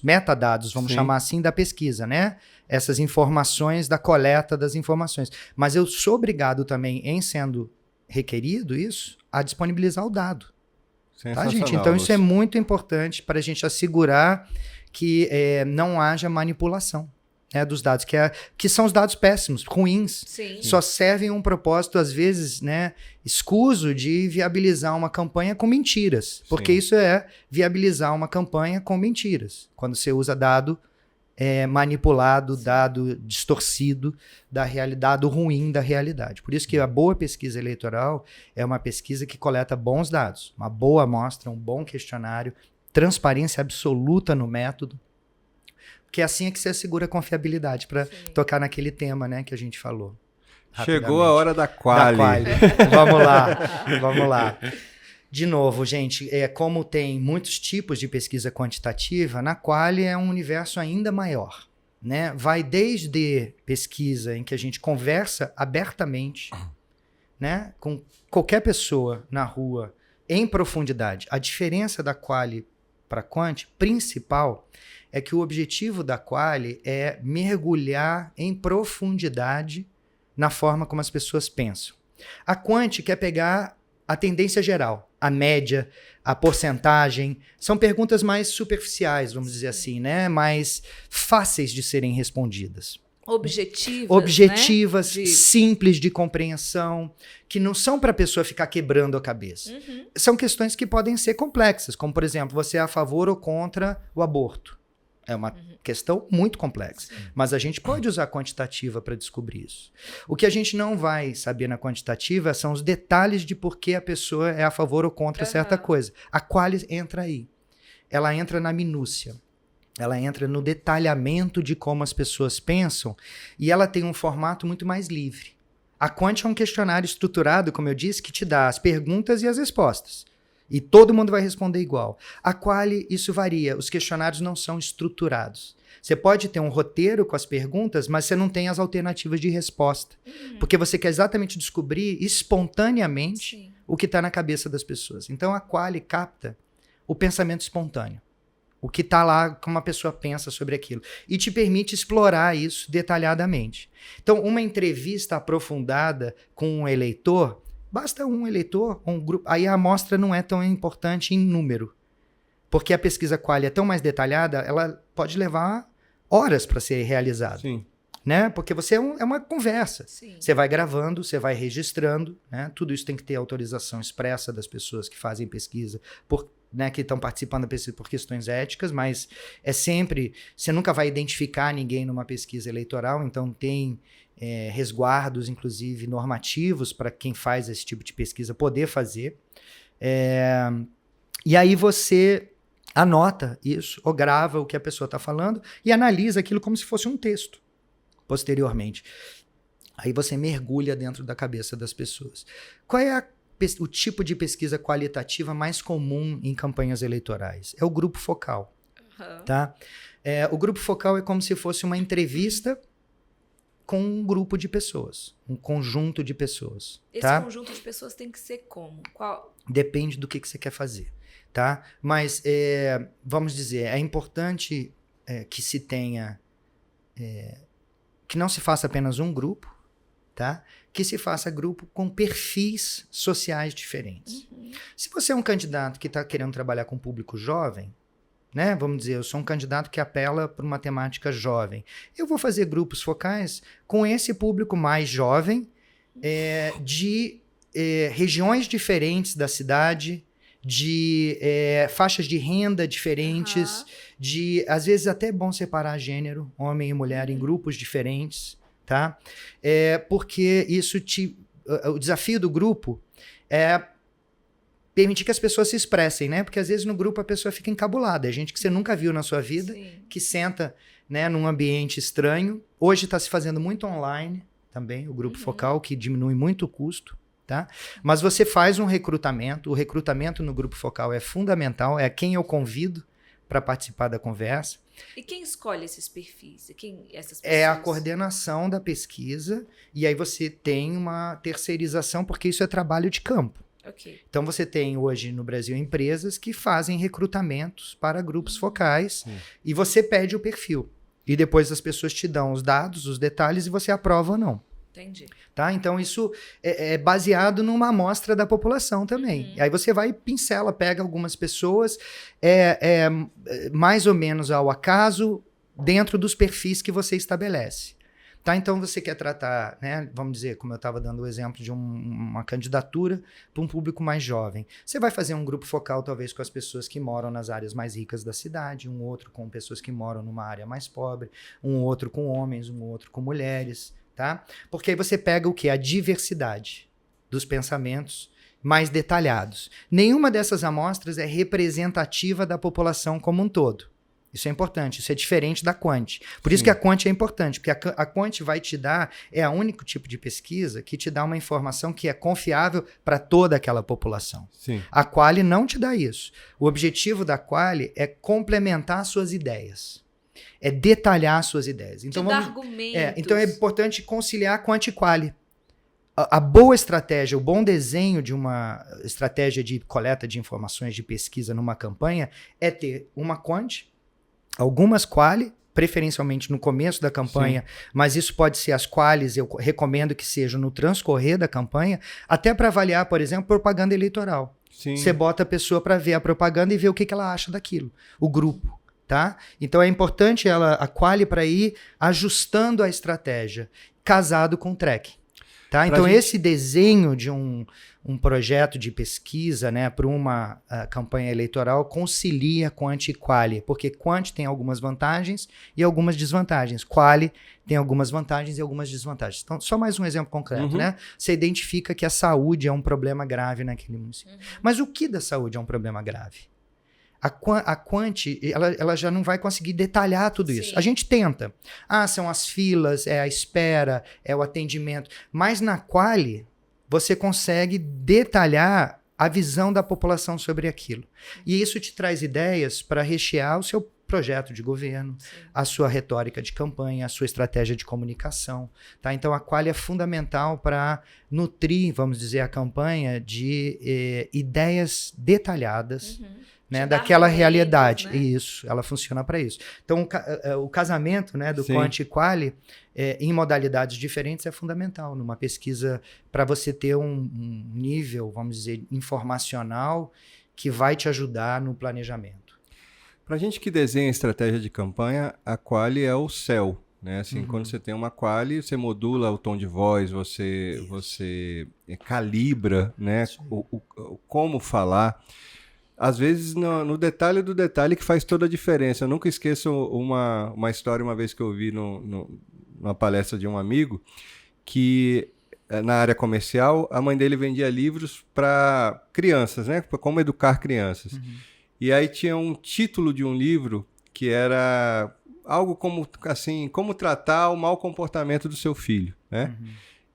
C: metadados, vamos chamar assim, da pesquisa, né? Essas informações, da coleta das informações. Mas eu sou obrigado também, em sendo requerido isso, a disponibilizar o dado. Tá, gente? Então isso é muito importante para a gente assegurar que não haja manipulação, né, dos dados, que são os dados péssimos, ruins.
A: Sim.
C: Só servem um propósito, às vezes, né, escuso de viabilizar uma campanha com mentiras. Porque isso é viabilizar uma campanha com mentiras. Quando você usa dado manipulado, dado distorcido da realidade, ruim da realidade. Por isso que a boa pesquisa eleitoral é uma pesquisa que coleta bons dados, uma boa amostra, um bom questionário, transparência absoluta no método, porque assim é que você assegura confiabilidade para tocar naquele tema, né, que a gente falou.
B: Chegou a hora da quali.
C: Vamos lá. De novo, gente, como tem muitos tipos de pesquisa quantitativa, na quali é um universo ainda maior, né? Vai desde pesquisa em que a gente conversa abertamente, né, com qualquer pessoa na rua, em profundidade. A diferença da quali para quant principal é que o objetivo da quali é mergulhar em profundidade na forma como as pessoas pensam. A quant quer pegar a tendência geral, a média, a porcentagem. São perguntas mais superficiais, vamos dizer assim, né? Mais fáceis de serem respondidas. Objetivas, né? Simples de compreensão, que não são para a pessoa ficar quebrando a cabeça. São questões que podem ser complexas, como, por exemplo, você é a favor ou contra o aborto. É uma questão muito complexa. Mas a gente pode usar a quantitativa para descobrir isso. O que a gente não vai saber na quantitativa são os detalhes de por que a pessoa é a favor ou contra certa coisa. A quali entra aí. Ela entra na minúcia. Ela entra no detalhamento de como as pessoas pensam e ela tem um formato muito mais livre. A quant é um questionário estruturado, como eu disse, que te dá as perguntas e as respostas. E todo mundo vai responder igual. A quali, isso varia. Os questionários não são estruturados. Você pode ter um roteiro com as perguntas, mas você não tem as alternativas de resposta. Porque você quer exatamente descobrir espontaneamente o que está na cabeça das pessoas. Então, a quali capta o pensamento espontâneo. O que está lá, como a pessoa pensa sobre aquilo. E te permite explorar isso detalhadamente. Então, uma entrevista aprofundada com um eleitor... Basta um eleitor, um grupo, aí a amostra não é tão importante em número. Porque a pesquisa quali é tão mais detalhada, ela pode levar horas para ser realizada.
B: Sim.
C: Né? Porque você é uma conversa.
A: Sim.
C: Você vai gravando, você vai registrando, né? Tudo isso tem que ter autorização expressa das pessoas que fazem pesquisa, né, que estão participando da pesquisa por questões éticas, mas é sempre... Você nunca vai identificar ninguém numa pesquisa eleitoral, então tem... resguardos, inclusive, normativos para quem faz esse tipo de pesquisa poder fazer. E aí você anota isso, ou grava o que a pessoa está falando e analisa aquilo como se fosse um texto, posteriormente. Aí você mergulha dentro da cabeça das pessoas. Qual é o tipo de pesquisa qualitativa mais comum em campanhas eleitorais? É o grupo focal. Tá? O grupo focal é como se fosse uma entrevista com um grupo de pessoas, um conjunto de pessoas.
A: Esse
C: tá?
A: conjunto de pessoas tem que ser como? Qual?
C: Depende do que você quer fazer. Tá? Mas, vamos dizer, é importante que se tenha... que não se faça apenas um grupo, tá? Que se faça grupo com perfis sociais diferentes. Se você é um candidato que está querendo trabalhar com público jovem, né? Vamos dizer, eu sou um candidato que apela para uma temática jovem. Eu vou fazer grupos focais com esse público mais jovem, de regiões diferentes da cidade, de faixas de renda diferentes, de, às vezes, até é bom separar gênero, homem e mulher, em grupos diferentes, tá? Porque isso o desafio do grupo é permitir que as pessoas se expressem, né? Porque às vezes no grupo a pessoa fica encabulada. É gente que você nunca viu na sua vida, que senta, né, num ambiente estranho. Hoje está se fazendo muito online também, o grupo focal, que diminui muito o custo, tá? Mas você faz um recrutamento. O recrutamento no grupo focal é fundamental, é quem eu convido para participar da conversa.
A: E quem escolhe esses perfis? E quem essas pessoas?
C: É a coordenação da pesquisa, e aí você tem uma terceirização, porque isso é trabalho de campo.
A: Ok.
C: Então você tem hoje no Brasil empresas que fazem recrutamentos para grupos focais e você pede o perfil. E depois as pessoas te dão os dados, os detalhes e você aprova ou não.
A: Entendi.
C: Tá? Então isso é baseado numa amostra da população também. Aí você vai e pincela, pega algumas pessoas mais ou menos ao acaso dentro dos perfis que você estabelece. Tá? Então você quer tratar, né, vamos dizer, como eu estava dando o exemplo de uma candidatura para um público mais jovem. Você vai fazer um grupo focal talvez com as pessoas que moram nas áreas mais ricas da cidade, um outro com pessoas que moram numa área mais pobre, um outro com homens, um outro com mulheres, tá? Porque aí você pega o quê? A diversidade dos pensamentos mais detalhados. Nenhuma dessas amostras é representativa da população como um todo. Isso é importante, isso é diferente da Quant. Por isso que a Quant é importante, porque a Quant vai te dar, é o único tipo de pesquisa que te dá uma informação que é confiável para toda aquela população.
B: Sim.
C: A Quali não te dá isso. O objetivo da Quali é complementar suas ideias, é detalhar suas ideias. Então,
A: te dá argumentos.
C: Então é importante conciliar Quant e Quali. A boa estratégia, o bom desenho de uma estratégia de coleta de informações de pesquisa numa campanha é ter uma Quant, algumas quali, preferencialmente no começo da campanha, mas isso pode ser as qualis, eu recomendo que sejam no transcorrer da campanha, até para avaliar, por exemplo, propaganda eleitoral.
B: Sim.
C: Você bota a pessoa para ver a propaganda e ver o que ela acha daquilo, o grupo. Tá? Então é importante a quali para ir ajustando a estratégia, casado com o tracking. Tá? Então esse desenho de um projeto de pesquisa, né, para uma campanha eleitoral concilia Quant e Quali, porque Quant tem algumas vantagens e algumas desvantagens. Quali tem algumas vantagens e algumas desvantagens. Então, só mais um exemplo concreto, né? Você identifica que a saúde é um problema grave naquele município. Mas o que da saúde é um problema grave? A Quant, ela já não vai conseguir detalhar tudo isso. A gente tenta. São as filas, é a espera, é o atendimento. Mas na Quali, você consegue detalhar a visão da população sobre aquilo. E isso te traz ideias para rechear o seu projeto de governo, a sua retórica de campanha, a sua estratégia de comunicação. Tá? Então, a Quali é fundamental para nutrir, vamos dizer, a campanha de ideias detalhadas, né, daquela realidade. Né? Isso, ela funciona para isso. Então, o casamento, né, do Quant e Quali em modalidades diferentes é fundamental numa pesquisa para você ter um nível, vamos dizer, informacional que vai te ajudar no planejamento.
B: Para a gente que desenha estratégia de campanha, a Quali é o céu. Né? Assim, quando você tem uma Quali, você modula o tom de voz, você calibra, né, como falar. Às vezes no detalhe do detalhe que faz toda a diferença. Eu nunca esqueço uma história uma vez que eu vi numa palestra de um amigo, que na área comercial a mãe dele vendia livros para crianças, né? Pra como educar crianças. E aí tinha um título de um livro que era algo como assim, como tratar o mau comportamento do seu filho, né?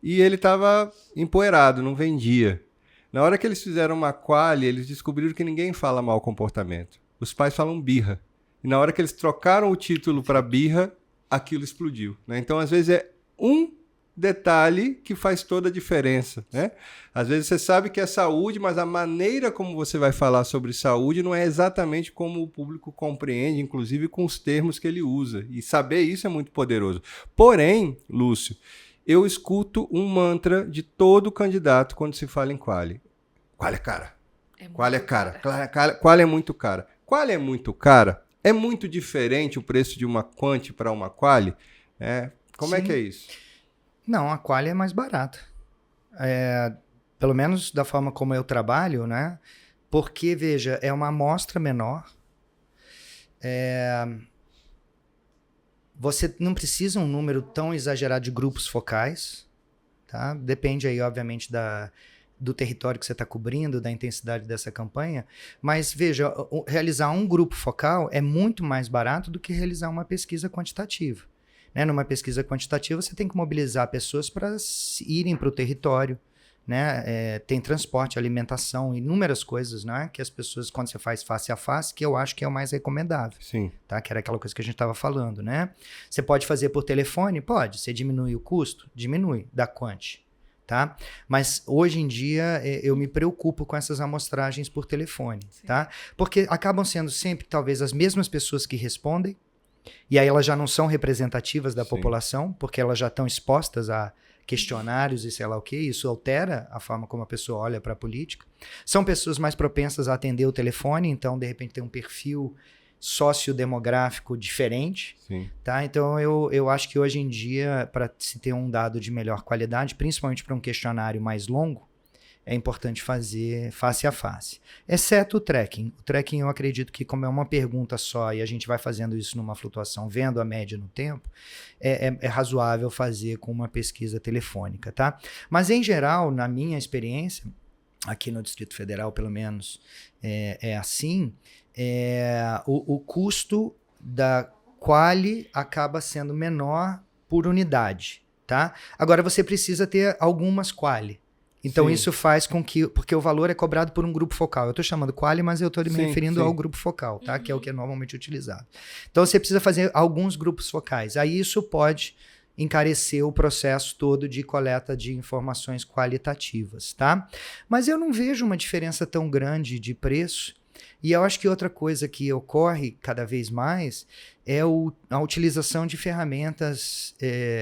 B: E ele estava empoeirado, não vendia. Na hora que eles fizeram uma Quali, eles descobriram que ninguém fala mau comportamento. Os pais falam birra. E na hora que eles trocaram o título para birra, aquilo explodiu. Né? Então, às vezes, é um detalhe que faz toda a diferença. Né? Às vezes você sabe que é saúde, mas a maneira como você vai falar sobre saúde não é exatamente como o público compreende, inclusive com os termos que ele usa. E saber isso é muito poderoso. Porém, Lúcio, eu escuto um mantra de todo candidato quando se fala em Quali. Quali é cara. Quali é cara. Quali é muito cara. Quali é muito cara? É muito diferente o preço de uma Quant para uma Quali? Como é que é isso?
C: Não, a Quali é mais barata. Pelo menos da forma como eu trabalho, né? Porque, veja, é uma amostra menor. Você não precisa um número tão exagerado de grupos focais, tá? Depende aí, obviamente, do território que você está cobrindo, da intensidade dessa campanha. Mas, veja, realizar um grupo focal é muito mais barato do que realizar uma pesquisa quantitativa. Né? Numa pesquisa quantitativa, você tem que mobilizar pessoas para irem para o território, né? Tem transporte, alimentação, inúmeras coisas, né? Que as pessoas, quando você faz face a face, que eu acho que é o mais recomendável.
B: Sim.
C: Tá? Que era aquela coisa que a gente estava falando, né? Você pode fazer por telefone? Pode. Você diminui o custo? Diminui. Da quanti. Tá? Mas hoje em dia eu me preocupo com essas amostragens por telefone, tá? Porque acabam sendo sempre talvez as mesmas pessoas que respondem, e aí elas já não são representativas da população, porque elas já estão expostas a questionários e sei lá o que, isso altera a forma como a pessoa olha para a política. São pessoas mais propensas a atender o telefone, então de repente tem um perfil sociodemográfico diferente, tá? Então eu acho que hoje em dia, para se ter um dado de melhor qualidade, principalmente para um questionário mais longo, é importante fazer face a face, exceto o tracking. O tracking eu acredito que, como é uma pergunta só e a gente vai fazendo isso numa flutuação, vendo a média no tempo, é razoável fazer com uma pesquisa telefônica, tá? Mas em geral, na minha experiência, aqui no Distrito Federal pelo menos assim, o custo da quali acaba sendo menor por unidade, tá? Agora você precisa ter algumas quali. Então isso faz com que, porque o valor é cobrado por um grupo focal. Eu estou chamando quali, mas eu estou me referindo ao grupo focal, tá? Que é o que é normalmente utilizado. Então você precisa fazer alguns grupos focais. Aí isso pode encarecer o processo todo de coleta de informações qualitativas, tá? Mas eu não vejo uma diferença tão grande de preço. E eu acho que outra coisa que ocorre cada vez mais é a utilização de ferramentas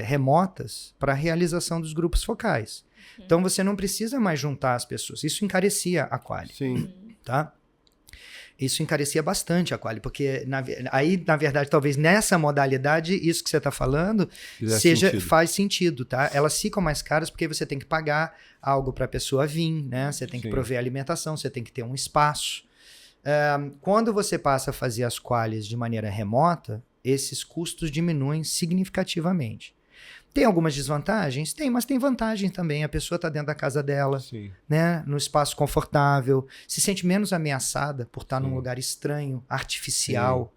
C: remotas para a realização dos grupos focais. Então você não precisa mais juntar as pessoas. Isso encarecia a quali.
B: Sim.
C: Tá? Isso encarecia bastante a quali, porque na verdade, talvez nessa modalidade, isso que você está falando faz sentido, tá? Elas ficam mais caras porque você tem que pagar algo para a pessoa vir, né? Você tem que prover alimentação, você tem que ter um espaço. Quando você passa a fazer as qualis de maneira remota, esses custos diminuem significativamente. Tem algumas desvantagens? Tem, mas tem vantagem também. A pessoa está dentro da casa dela, né, no espaço confortável, se sente menos ameaçada por estar num lugar estranho, artificial,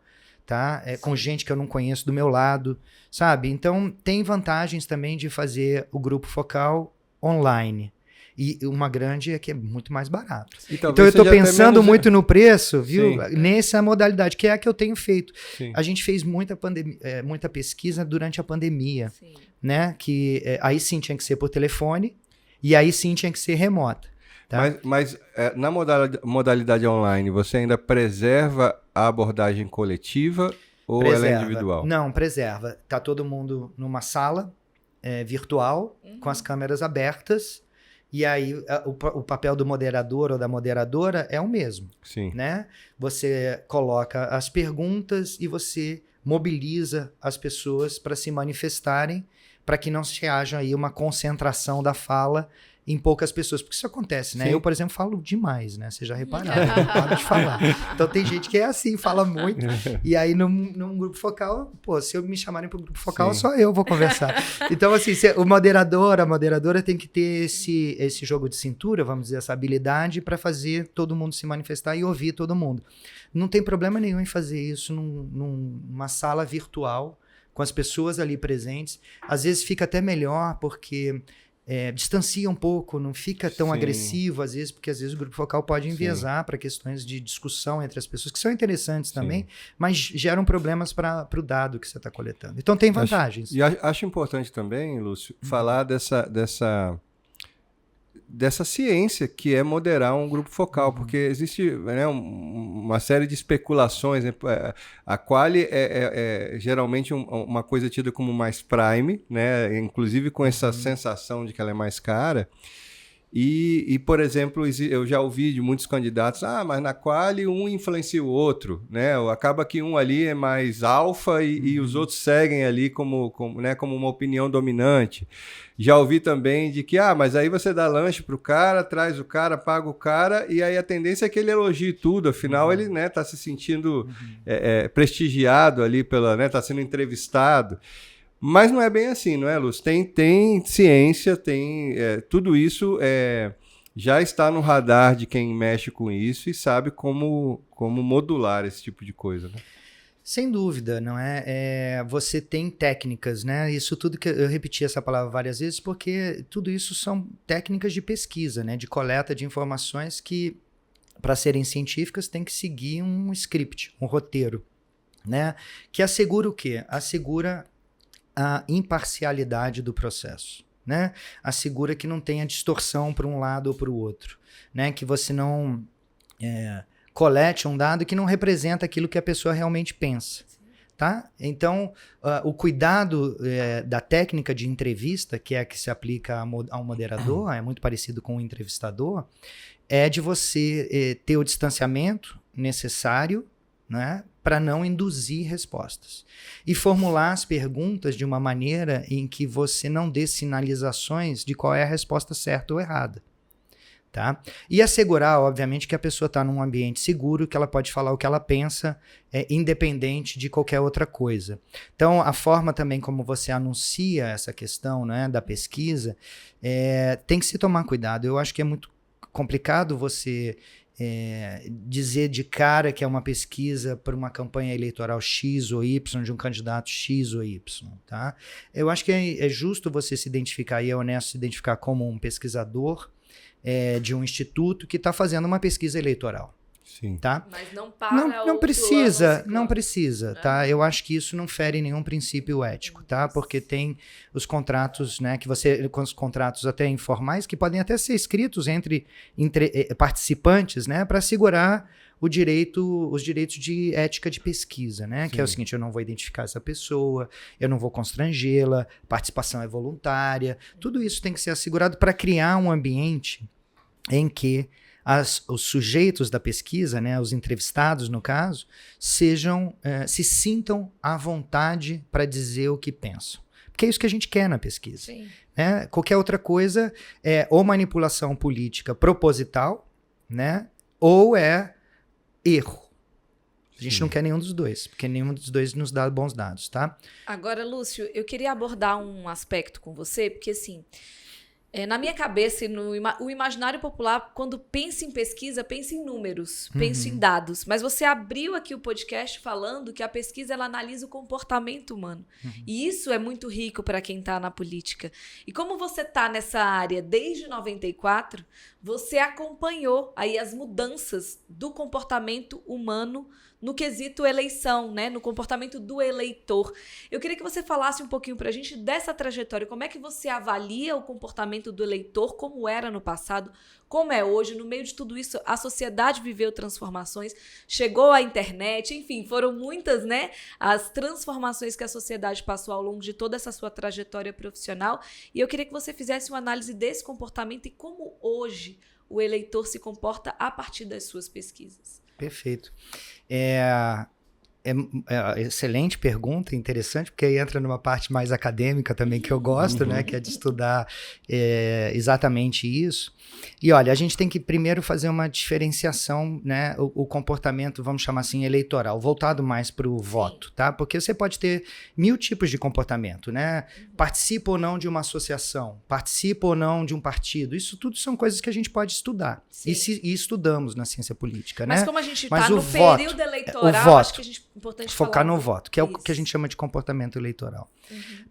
C: tá? Com gente que eu não conheço do meu lado, sabe? Então, tem vantagens também de fazer o grupo focal online. E uma grande é que é muito mais barato. Então eu estou pensando muito no preço, viu? Nessa modalidade, que é a que eu tenho feito. A gente fez muita pesquisa durante a pandemia, né? Que aí sim tinha que ser por telefone e aí sim tinha que ser remota. Tá?
B: Mas na modalidade online, você ainda preserva a abordagem coletiva ou ela é individual?
C: Não, preserva. Tá todo mundo numa sala virtual, com as câmeras abertas. E aí o papel do moderador ou da moderadora é o mesmo, né? Você coloca as perguntas e você mobiliza as pessoas para se manifestarem, para que não se haja aí uma concentração da fala em poucas pessoas, porque isso acontece, né? Eu, por exemplo, falo demais, né? Vocês já repararam, eu não paro de falar. Então tem gente que é assim, fala muito, e aí num grupo focal, pô, se eu me chamarem para o grupo focal, só eu vou conversar. Então, assim, o moderador, a moderadora tem que ter esse jogo de cintura, vamos dizer, essa habilidade para fazer todo mundo se manifestar e ouvir todo mundo. Não tem problema nenhum em fazer isso numa sala virtual, com as pessoas ali presentes. Às vezes fica até melhor, porque distancia um pouco, não fica tão agressivo, às vezes, porque às vezes o grupo focal pode enviesar para questões de discussão entre as pessoas, que são interessantes também, mas geram problemas para o dado que você está coletando. Então tem vantagens.
B: Acho importante também, Lúcio, falar dessa ciência que é moderar um grupo focal, porque existe, né, uma série de especulações, né? A quali é geralmente uma coisa tida como mais prime, né? Inclusive com essa sensação de que ela é mais cara. E, por exemplo, eu já ouvi de muitos candidatos, mas na quali um influencia o outro, né? Acaba que um ali é mais alfa e os outros seguem ali como uma opinião dominante. Já ouvi também de que, mas aí você dá lanche pro cara, traz o cara, paga o cara, e aí a tendência é que ele elogie tudo, afinal ele, né, tá se sentindo prestigiado ali tá sendo entrevistado. Mas não é bem assim, não é, Lúcio? Tem ciência, tudo isso já está no radar de quem mexe com isso e sabe como modular esse tipo de coisa, né?
C: Sem dúvida, não é? Você tem técnicas, né? Isso tudo que eu repeti essa palavra várias vezes porque tudo isso são técnicas de pesquisa, né? De coleta de informações que, para serem científicas, tem que seguir um script, um roteiro, né? Que assegura o quê? Assegura a imparcialidade do processo, né? Assegura que não tenha distorção para um lado ou para o outro, né? Que você não colete um dado que não representa aquilo que a pessoa realmente pensa, tá? Então, o cuidado da técnica de entrevista, que é a que se aplica ao moderador, é muito parecido com o entrevistador, é de você ter o distanciamento necessário, né, para não induzir respostas. E formular as perguntas de uma maneira em que você não dê sinalizações de qual é a resposta certa ou errada. Tá? E assegurar, obviamente, que a pessoa está num ambiente seguro, que ela pode falar o que ela pensa, independente de qualquer outra coisa. Então, a forma também como você anuncia essa questão, né, da pesquisa, tem que se tomar cuidado. Eu acho que é muito complicado você dizer de cara que é uma pesquisa para uma campanha eleitoral X ou Y, de um candidato X ou Y. Tá? Eu acho que é justo você se identificar, e é honesto se identificar como um pesquisador de um instituto que está fazendo uma pesquisa eleitoral.
B: Sim.
C: Tá?
A: Mas não para
C: não precisa,
A: não
C: precisa,
A: né?
C: tá? Eu acho que isso não fere nenhum princípio ético, tá? Porque tem os contratos, né, com os contratos até informais, que podem até ser escritos entre participantes, né, para assegurar os direitos de ética de pesquisa, né? Sim. Que é o seguinte: eu não vou identificar essa pessoa, eu não vou constrangê-la, participação é voluntária, tudo isso tem que ser assegurado para criar um ambiente em que os sujeitos da pesquisa, né, os entrevistados no caso, se sintam à vontade para dizer o que pensam. Porque é isso que a gente quer na pesquisa.
A: Sim.
C: Né? Qualquer outra coisa é ou manipulação política proposital, né, ou erro. A gente não quer nenhum dos dois, porque nenhum dos dois nos dá bons dados, tá?
A: Agora, Lúcio, eu queria abordar um aspecto com você, porque assim, na minha cabeça, o imaginário popular, quando pensa em pesquisa, pensa em números, pensa em dados. Mas você abriu aqui o podcast falando que a pesquisa ela analisa o comportamento humano. E isso é muito rico para quem está na política. E como você está nessa área desde 94, você acompanhou aí as mudanças do comportamento humano no quesito eleição, né? No comportamento do eleitor. Eu queria que você falasse um pouquinho pra gente dessa trajetória. Como é que você avalia o comportamento do eleitor, como era no passado, como é hoje? No meio de tudo isso, a sociedade viveu transformações, chegou a internet, enfim, foram muitas, né, as transformações que a sociedade passou ao longo de toda essa sua trajetória profissional. E eu queria que você fizesse uma análise desse comportamento e como hoje o eleitor se comporta a partir das suas pesquisas.
C: Perfeito. Excelente pergunta, interessante, porque aí entra numa parte mais acadêmica também que eu gosto, né, que é de estudar exatamente isso. E olha, a gente tem que primeiro fazer uma diferenciação, né, o comportamento, vamos chamar assim, eleitoral, voltado mais para o voto, tá? Porque você pode ter 1000 tipos de comportamento, né? Participa ou não de uma associação, participa ou não de um partido, isso tudo são coisas que a gente pode estudar. E estudamos na ciência política, né?
A: Mas como a gente está no período eleitoral, acho que a gente é importante
C: focar
A: falar
C: no voto, que é o que a gente chama de comportamento eleitoral.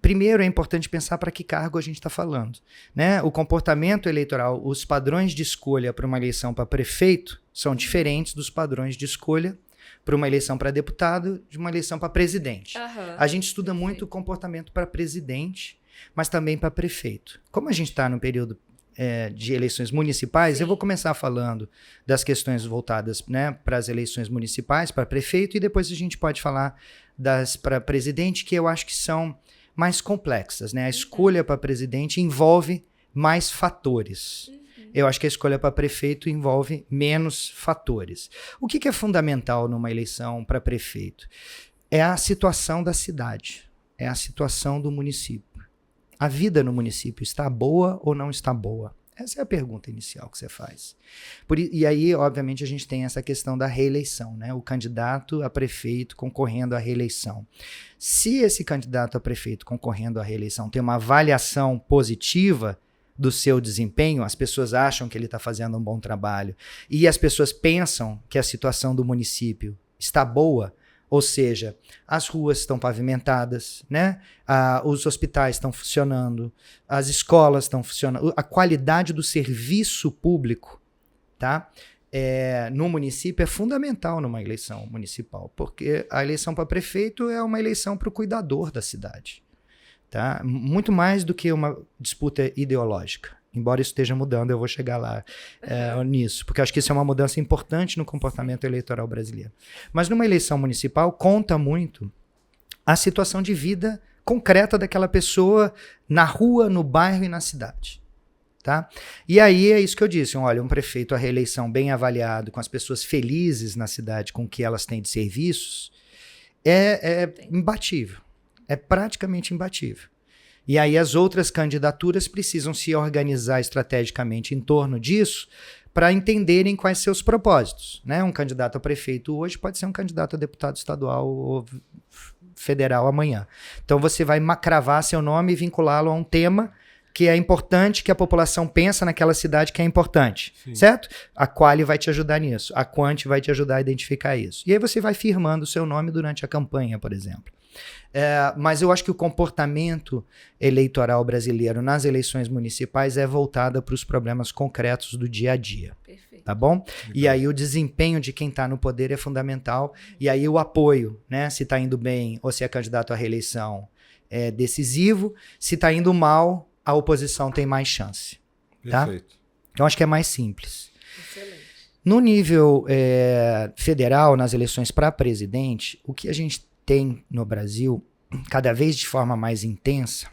C: Primeiro, é importante pensar para que cargo a gente está falando, né? O comportamento eleitoral, os padrões de escolha para uma eleição para prefeito são diferentes dos padrões de escolha para uma eleição para deputado, de uma eleição para presidente. A gente estuda muito o comportamento para presidente, mas também para prefeito. Como a gente está no período de eleições municipais, eu vou começar falando das questões voltadas, né, para as eleições municipais, para prefeito, e depois a gente pode falar das para presidente, que eu acho que são mais complexas, né? A escolha para presidente envolve mais fatores. Eu acho que a escolha para prefeito envolve menos fatores. O que é fundamental numa eleição para prefeito? É a situação da cidade, é a situação do município. A vida no município está boa ou não está boa? Essa é a pergunta inicial que você faz. E aí, obviamente, a gente tem essa questão da reeleição, né? O candidato a prefeito concorrendo à reeleição. Se esse candidato a prefeito concorrendo à reeleição tem uma avaliação positiva do seu desempenho, as pessoas acham que ele está fazendo um bom trabalho, e as pessoas pensam que a situação do município está boa, Ou seja, as ruas estão pavimentadas, né? Os hospitais estão funcionando, as escolas estão funcionando, a qualidade do serviço público, tá? No município é fundamental numa eleição municipal, porque a eleição para prefeito é uma eleição para o cuidador da cidade, tá? Muito mais do que uma disputa ideológica. Embora isso esteja mudando, eu vou chegar lá nisso, porque eu acho que isso é uma mudança importante no comportamento eleitoral brasileiro. Mas numa eleição municipal, conta muito a situação de vida concreta daquela pessoa na rua, no bairro e na cidade. Tá? E aí é isso que eu disse, olha, um prefeito à reeleição bem avaliado, com as pessoas felizes na cidade com o que elas têm de serviços, é imbatível, é praticamente imbatível. E aí as outras candidaturas precisam se organizar estrategicamente em torno disso para entenderem quais seus propósitos, né? Um candidato a prefeito hoje pode ser um candidato a deputado estadual ou federal amanhã. Então você vai cravar seu nome e vinculá-lo a um tema que é importante, que a população pensa naquela cidade que é importante, Sim. certo? A Quali vai te ajudar nisso, a Quant vai te ajudar a identificar isso. E aí você vai firmando o seu nome durante a campanha, por exemplo. Mas eu acho que o comportamento eleitoral brasileiro nas eleições municipais é voltado para os problemas concretos do dia a dia. Perfeito. Tá bom? E aí o desempenho de quem está no poder é fundamental. E aí o apoio, né? Se está indo bem ou se é candidato à reeleição é decisivo. Se está indo mal, a oposição tem mais chance. Tá? Perfeito. Então acho que é mais simples. Excelente. No nível federal, nas eleições para presidente, o que a gente tem no Brasil, cada vez de forma mais intensa,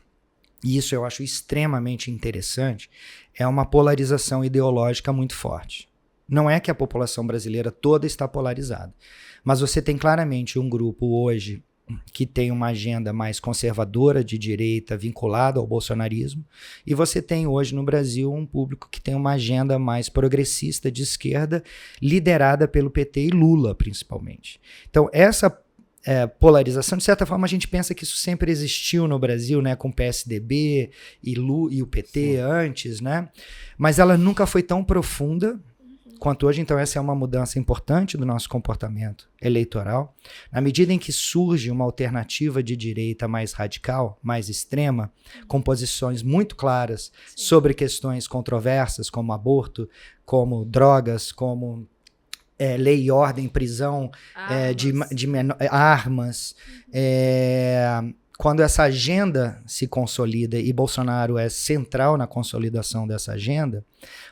C: e isso eu acho extremamente interessante, é uma polarização ideológica muito forte. Não é que a população brasileira toda está polarizada, mas você tem claramente um grupo hoje que tem uma agenda mais conservadora de direita vinculada ao bolsonarismo, e você tem hoje no Brasil um público que tem uma agenda mais progressista de esquerda, liderada pelo PT e Lula, principalmente. Então, essa polarização, de certa forma, a gente pensa que isso sempre existiu no Brasil, né, com o PSDB e o PT Sim. antes, né? Mas ela nunca foi tão profunda quanto hoje. Então essa é uma mudança importante do nosso comportamento eleitoral. Na medida em que surge uma alternativa de direita mais radical, mais extrema, com posições muito claras Sim. sobre questões controversas, como aborto, como drogas, como lei e ordem, prisão, armas. Quando essa agenda se consolida e Bolsonaro é central na consolidação dessa agenda,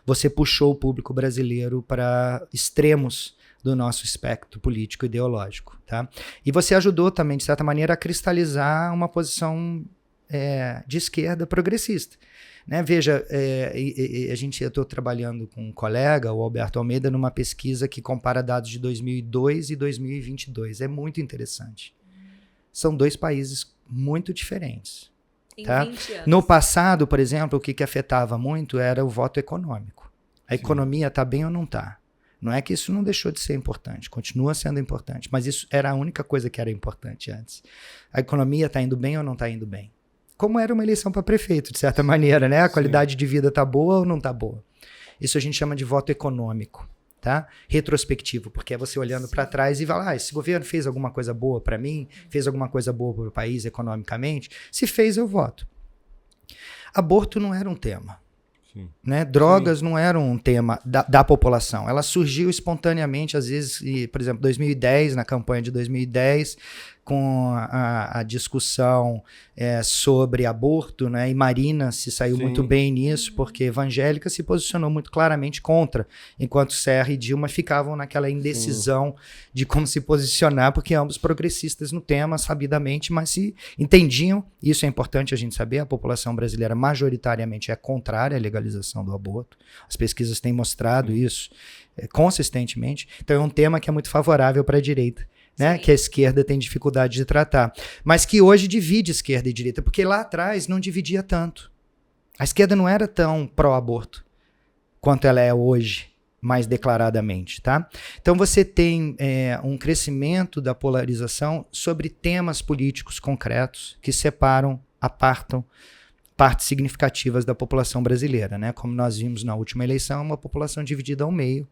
C: você puxou o público brasileiro para extremos do nosso espectro político e ideológico. Tá? E você ajudou também, de certa maneira, a cristalizar uma posição de esquerda progressista. Né? Veja, eu estou trabalhando com um colega, o Alberto Almeida, numa pesquisa que compara dados de 2002 e 2022. É muito interessante. São dois países muito diferentes. Tá? 20 anos. No passado, por exemplo, o que afetava muito era o voto econômico. A economia está bem ou não está? Não é que isso não deixou de ser importante, continua sendo importante, mas isso era a única coisa que era importante antes. A economia está indo bem ou não está indo bem? Como era uma eleição para prefeito, de certa maneira, né? A qualidade de vida tá boa ou não tá boa? Isso a gente chama de voto econômico, tá? Retrospectivo, porque é você olhando para trás e falar, esse governo fez alguma coisa boa para mim, fez alguma coisa boa para o país economicamente? Se fez, eu voto. Aborto não era um tema. Né? Drogas não eram um tema da população. Ela surgiu espontaneamente, às vezes, por exemplo, 2010, na campanha de 2010, com a discussão sobre aborto, né? E Marina se saiu muito bem nisso, porque evangélica se posicionou muito claramente contra, enquanto Serra e Dilma ficavam naquela indecisão de como se posicionar, porque ambos progressistas no tema, sabidamente, mas se entendiam, isso é importante a gente saber, a população brasileira majoritariamente é contrária à legalização do aborto, as pesquisas têm mostrado isso consistentemente, então é um tema que é muito favorável para a direita. Né, que a esquerda tem dificuldade de tratar, mas que hoje divide esquerda e direita, porque lá atrás não dividia tanto. A esquerda não era tão pró-aborto quanto ela é hoje, mais declaradamente. Tá? Então você tem um crescimento da polarização sobre temas políticos concretos que separam, apartam partes significativas da população brasileira, né? Como nós vimos na última eleição, uma população dividida ao meio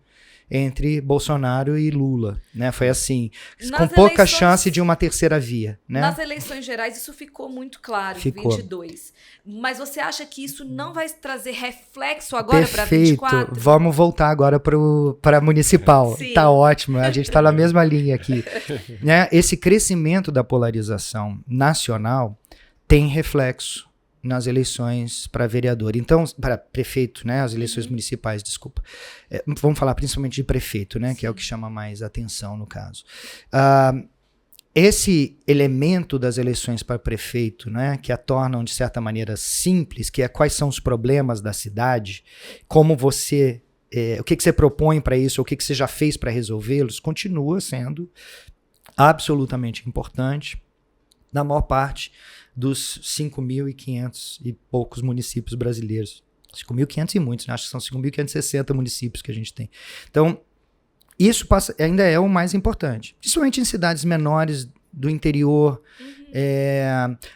C: entre Bolsonaro e Lula, né? Foi assim, com pouca chance de uma terceira via, né?
A: Nas eleições gerais isso ficou muito claro, em 22. Mas você acha que isso não vai trazer reflexo agora para 24?
C: Perfeito. Vamos voltar agora para municipal.
A: Sim.
C: Tá ótimo, a gente está na mesma linha aqui. Né? Esse crescimento da polarização nacional tem reflexo nas eleições para vereador. Então, para prefeito, né? As eleições municipais, desculpa. Vamos falar principalmente de prefeito, né? Que é o que chama mais atenção no caso. Esse elemento das eleições para prefeito, né? Que a tornam, de certa maneira, simples, que é quais são os problemas da cidade, como você... o que você propõe para isso, ou o que você já fez para resolvê-los, continua sendo absolutamente importante na maior parte dos 5.500 e poucos municípios brasileiros. 5.500 e muitos, né? Acho que são 5.560 municípios que a gente tem. Então, isso ainda é o mais importante. Principalmente em cidades menores do interior,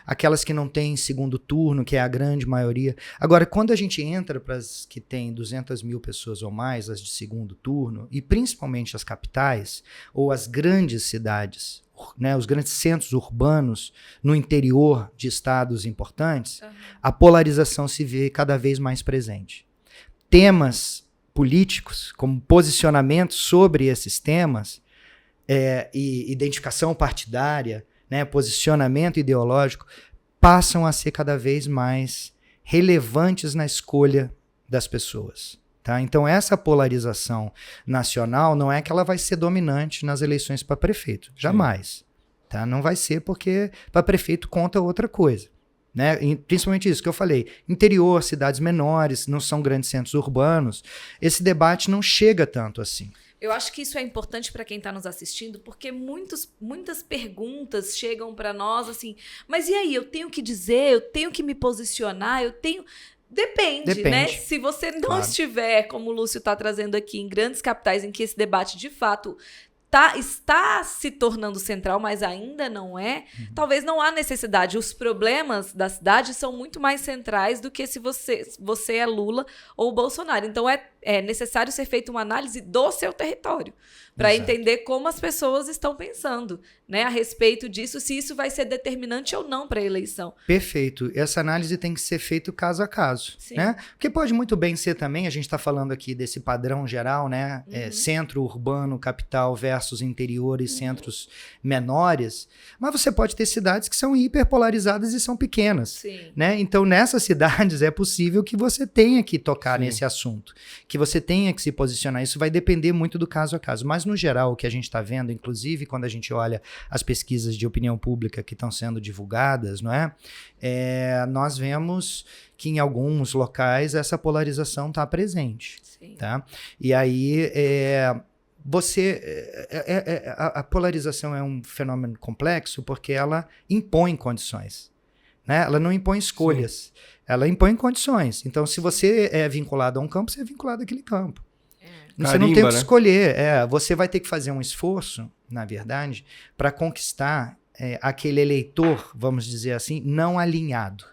C: aquelas que não têm segundo turno, que é a grande maioria. Agora, quando a gente entra para as que têm 200 mil pessoas ou mais, as de segundo turno, e principalmente as capitais, ou as grandes cidades, né, os grandes centros urbanos no interior de estados importantes, a polarização se vê cada vez mais presente. Temas políticos, como posicionamento sobre esses temas, e identificação partidária, né, posicionamento ideológico, passam a ser cada vez mais relevantes na escolha das pessoas. Tá? Então, essa polarização nacional não é que ela vai ser dominante nas eleições para prefeito. Jamais. Tá? Não vai ser, porque para prefeito conta outra coisa. Né? E principalmente isso que eu falei. Interior, cidades menores, não são grandes centros urbanos. Esse debate não chega tanto assim.
A: Eu acho que isso é importante para quem está nos assistindo, porque muitas perguntas chegam para nós assim, mas e aí, eu tenho que dizer, eu tenho que me posicionar, eu tenho... Depende, né? Se você não estiver, como o Lúcio está trazendo aqui, em grandes capitais em que esse debate de fato está se tornando central, mas ainda não é, talvez não há necessidade. Os problemas da cidade são muito mais centrais do que se você é Lula ou Bolsonaro. Então é necessário ser feita uma análise do seu território, para entender como as pessoas estão pensando, né, a respeito disso, se isso vai ser determinante ou não para a eleição.
C: Perfeito. Essa análise tem que ser feita caso a caso. Né? Porque pode muito bem ser também, a gente está falando aqui desse padrão geral, né? Centro urbano, capital versus interior e centros menores, mas você pode ter cidades que são hiperpolarizadas e são pequenas. Né? Então, nessas cidades é possível que você tenha que tocar nesse assunto, que você tenha que se posicionar. Isso vai depender muito do caso a caso. Mas, no geral, o que a gente está vendo, inclusive, quando a gente olha as pesquisas de opinião pública que estão sendo divulgadas, não é? Nós vemos que em alguns locais essa polarização está presente. Tá? E aí, a polarização é um fenômeno complexo porque ela impõe condições. Né? Ela não impõe escolhas, ela impõe condições. Então, se você é vinculado a um campo, você é vinculado àquele campo. Você não tem o que escolher. Você vai ter que fazer um esforço, na verdade, para conquistar aquele eleitor, vamos dizer assim, não alinhado,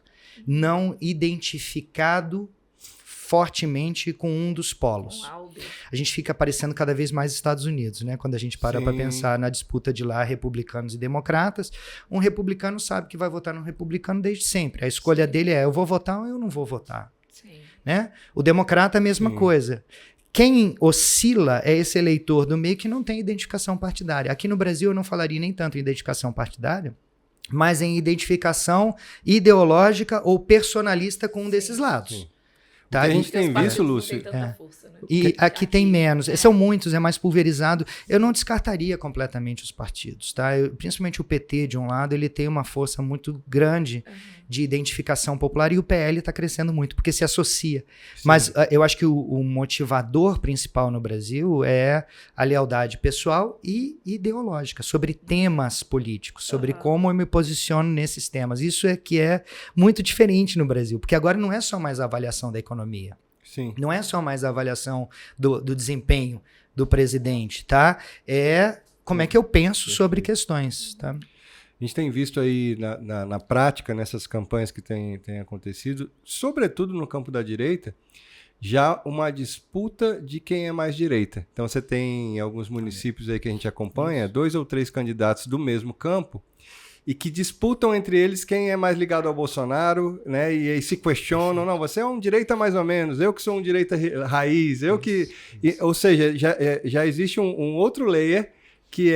C: não identificado fortemente com um dos polos. A gente fica parecendo cada vez mais Estados Unidos, né? Quando a gente para pensar na disputa de lá, republicanos e democratas, um republicano sabe que vai votar num republicano desde sempre. A escolha dele é, eu vou votar ou eu não vou votar. Né? O democrata, a mesma coisa. Quem oscila é esse eleitor do meio que não tem identificação partidária. Aqui no Brasil eu não falaria nem tanto em identificação partidária, mas em identificação ideológica ou personalista com um desses lados. Tá?
B: A gente tem visto, Lúcio.
A: Força, né?
C: E aqui tem menos. São muitos, é mais pulverizado. Eu não descartaria completamente os partidos. Tá? Principalmente o PT, de um lado, ele tem uma força muito grande de identificação popular, e o PL está crescendo muito, porque se associa. Mas eu acho que o motivador principal no Brasil é a lealdade pessoal e ideológica, sobre temas políticos, sobre como eu me posiciono nesses temas. Isso é que é muito diferente no Brasil, porque agora não é só mais a avaliação da economia. Não é só mais a avaliação do desempenho do presidente, tá? É como é que eu penso sobre questões, tá?
B: A gente tem visto aí na prática, nessas campanhas que têm acontecido, sobretudo no campo da direita, já uma disputa de quem é mais direita. Então você tem alguns municípios aí que a gente acompanha, 2 ou 3 candidatos do mesmo campo, e que disputam entre eles quem é mais ligado ao Bolsonaro, né? E aí se questionam, não, você é um direita mais ou menos, eu que sou um direita raiz, eu que... ou seja, já existe um outro layer que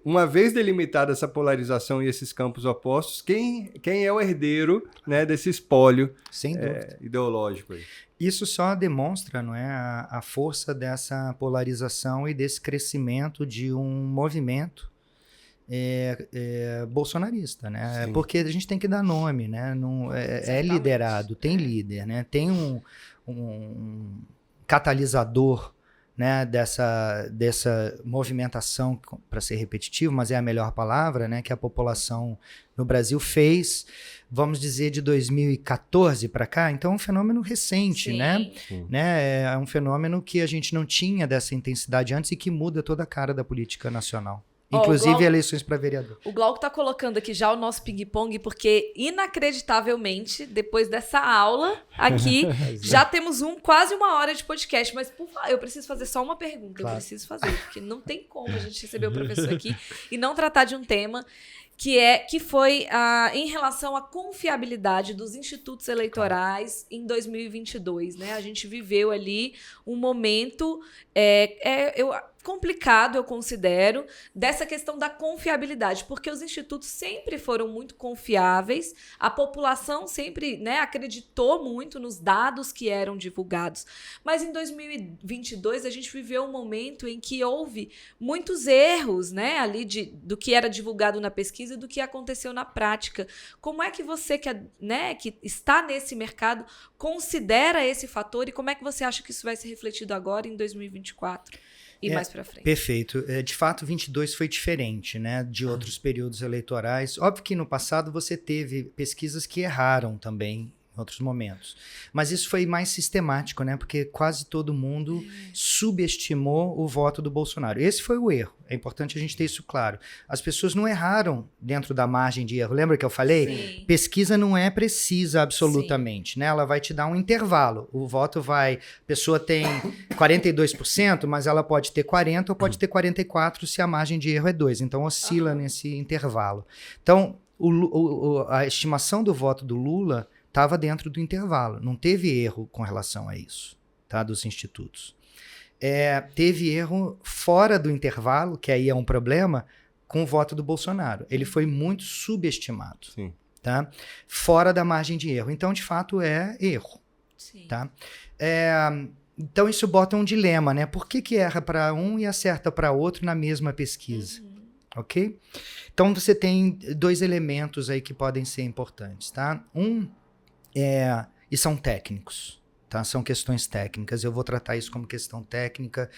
B: uma vez delimitada essa polarização e esses campos opostos, quem é o herdeiro, né, desse espólio
C: Sem dúvida.
B: Ideológico aí.
C: Isso só demonstra, não é, a força dessa polarização e desse crescimento de um movimento bolsonarista, né?
B: Sim.
C: Porque a gente tem que dar nome, né? Não, é liderado, tem líder, né? Tem um catalisador, né, dessa movimentação, para ser repetitivo, mas é a melhor palavra, né, que a população no Brasil fez, vamos dizer, de 2014 para cá. Então é um fenômeno recente,
A: Sim.
C: né?
B: Sim.
C: né? É um fenômeno que a gente não tinha dessa intensidade antes e que muda toda a cara da política nacional. Inclusive eleições para vereador.
A: O Glauco tá colocando aqui já o nosso ping-pong, porque inacreditavelmente, depois dessa aula aqui, já temos quase 1 hora de podcast. Mas, por favor, eu preciso fazer só uma pergunta.
C: Claro.
A: Eu preciso fazer, porque não tem como a gente receber o professor aqui e não tratar de um tema que foi em relação à confiabilidade dos institutos eleitorais em 2022, né? A gente viveu ali um momento complicado, eu considero, dessa questão da confiabilidade, porque os institutos sempre foram muito confiáveis, a população sempre, né, acreditou muito nos dados que eram divulgados. Mas em 2022 a gente viveu um momento em que houve muitos erros, né, ali do que era divulgado na pesquisa e do que aconteceu na prática. Como é que você, que está nesse mercado, considera esse fator e como é que você acha que isso vai ser refletido agora em 2024? E mais para frente.
C: Perfeito. De fato, 22 foi diferente, né, de outros períodos eleitorais. Óbvio que no passado você teve pesquisas que erraram também em outros momentos. Mas isso foi mais sistemático, né, porque quase todo mundo subestimou o voto do Bolsonaro. Esse foi o erro. É importante a gente ter isso claro. As pessoas não erraram dentro da margem de erro. Lembra que eu falei?
A: Sim.
C: Pesquisa não é precisa absolutamente, né? Ela vai te dar um intervalo. O voto a pessoa tem 42%, mas ela pode ter 40% ou pode ter 44% se a margem de erro é 2%. Então oscila nesse intervalo. Então, a estimação do voto do Lula estava dentro do intervalo. Não teve erro com relação a isso, tá? Dos institutos. Teve erro fora do intervalo, que aí é um problema, com o voto do Bolsonaro. Ele foi muito subestimado.
B: Sim.
C: Tá? Fora da margem de erro. Então, de fato, é erro.
A: Sim.
C: Tá? Então, isso bota um dilema, né? Por que erra para um e acerta para outro na mesma pesquisa? Ok? Então, você tem 2 elementos aí que podem ser importantes. Tá? E são técnicos. Tá? São questões técnicas. Eu vou tratar isso como questão técnica.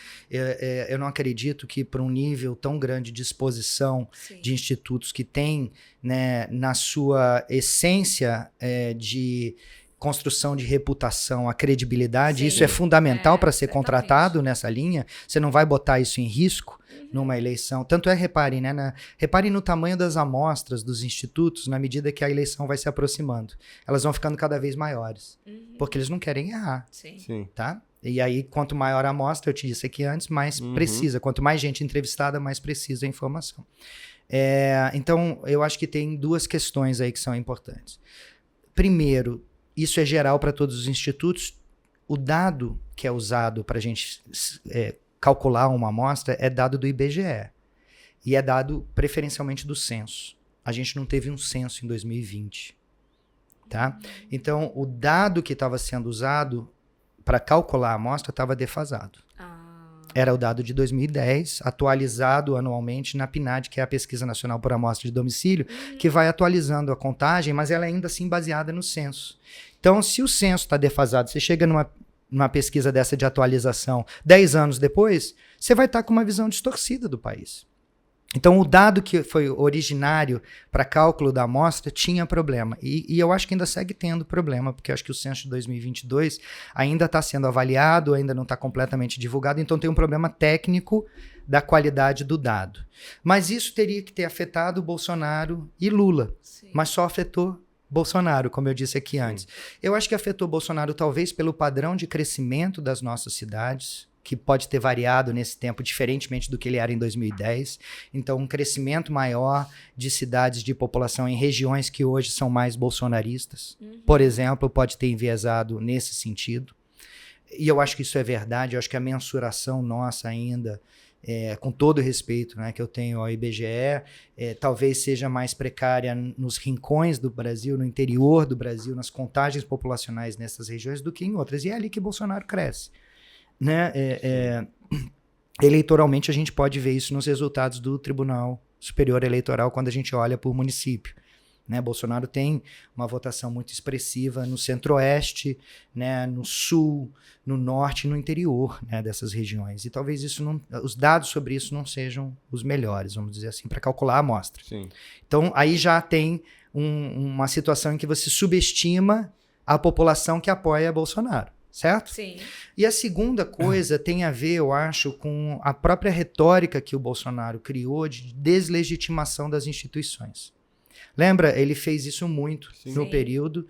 C: Eu não acredito que para um nível tão grande de exposição de institutos que tem, né, na sua essência de construção de reputação, a credibilidade, isso é fundamental para ser contratado nessa linha. Você não vai botar isso em risco numa eleição. Tanto reparem, né? Reparem no tamanho das amostras dos institutos na medida que a eleição vai se aproximando. Elas vão ficando cada vez maiores. Porque eles não querem errar.
A: Sim.
C: Tá? E aí, quanto maior a amostra, eu te disse aqui antes, mais precisa. Quanto mais gente entrevistada, mais precisa a informação. Então, eu acho que tem 2 questões aí que são importantes. Primeiro, isso é geral para todos os institutos. O dado que é usado para a gente calcular uma amostra é dado do IBGE. E é dado preferencialmente do censo. A gente não teve um censo em 2020. Tá? Então, o dado que estava sendo usado para calcular a amostra estava defasado. Era o dado de 2010, atualizado anualmente na PNAD, que é a Pesquisa Nacional por Amostra de Domicílio, que vai atualizando a contagem, mas ela é ainda assim baseada no censo. Então, se o censo está defasado, você chega numa pesquisa dessa de atualização 10 anos depois, você vai estar com uma visão distorcida do país. Então, o dado que foi originário para cálculo da amostra tinha problema. E eu acho que ainda segue tendo problema, porque eu acho que o censo de 2022 ainda está sendo avaliado, ainda não está completamente divulgado, então tem um problema técnico da qualidade do dado. Mas isso teria que ter afetado Bolsonaro e Lula,
A: Sim.
C: mas só afetou Bolsonaro, como eu disse aqui antes. Eu acho que afetou Bolsonaro talvez pelo padrão de crescimento das nossas cidades, que pode ter variado nesse tempo, diferentemente do que ele era em 2010. Então, um crescimento maior de cidades de população em regiões que hoje são mais bolsonaristas, por exemplo, pode ter enviesado nesse sentido. E eu acho que isso é verdade, eu acho que a mensuração nossa ainda, com todo o respeito, né, que eu tenho ao IBGE, talvez seja mais precária nos rincões do Brasil, no interior do Brasil, nas contagens populacionais nessas regiões do que em outras. E é ali que Bolsonaro cresce. Né? Eleitoralmente, a gente pode ver isso nos resultados do Tribunal Superior Eleitoral quando a gente olha por município. Né? Bolsonaro tem uma votação muito expressiva no centro-oeste, né? No sul, no norte e no interior, né? Dessas regiões. E talvez os dados sobre isso não sejam os melhores, vamos dizer assim, para calcular a amostra.
B: Sim.
C: Então, aí já tem uma situação em que você subestima a população que apoia Bolsonaro. Certo?
A: Sim.
C: E a segunda coisa tem a ver, eu acho, com a própria retórica que o Bolsonaro criou de deslegitimação das instituições. Lembra? Ele fez isso muito no período.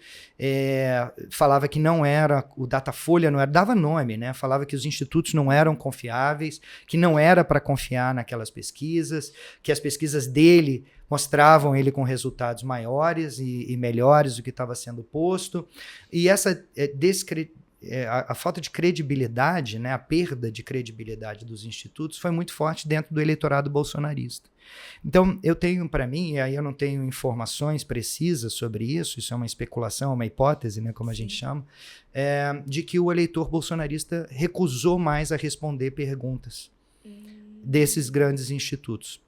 C: Falava que não era, o Datafolha não era, dava nome, né? Falava que os institutos não eram confiáveis, que não era para confiar naquelas pesquisas, que as pesquisas dele mostravam ele com resultados maiores e melhores do que estava sendo posto. E essa a falta de credibilidade, né, a perda de credibilidade dos institutos foi muito forte dentro do eleitorado bolsonarista. Então, eu tenho para mim, e aí eu não tenho informações precisas sobre isso, isso é uma especulação, uma hipótese, né, como a gente chama, de que o eleitor bolsonarista recusou mais a responder perguntas desses grandes institutos.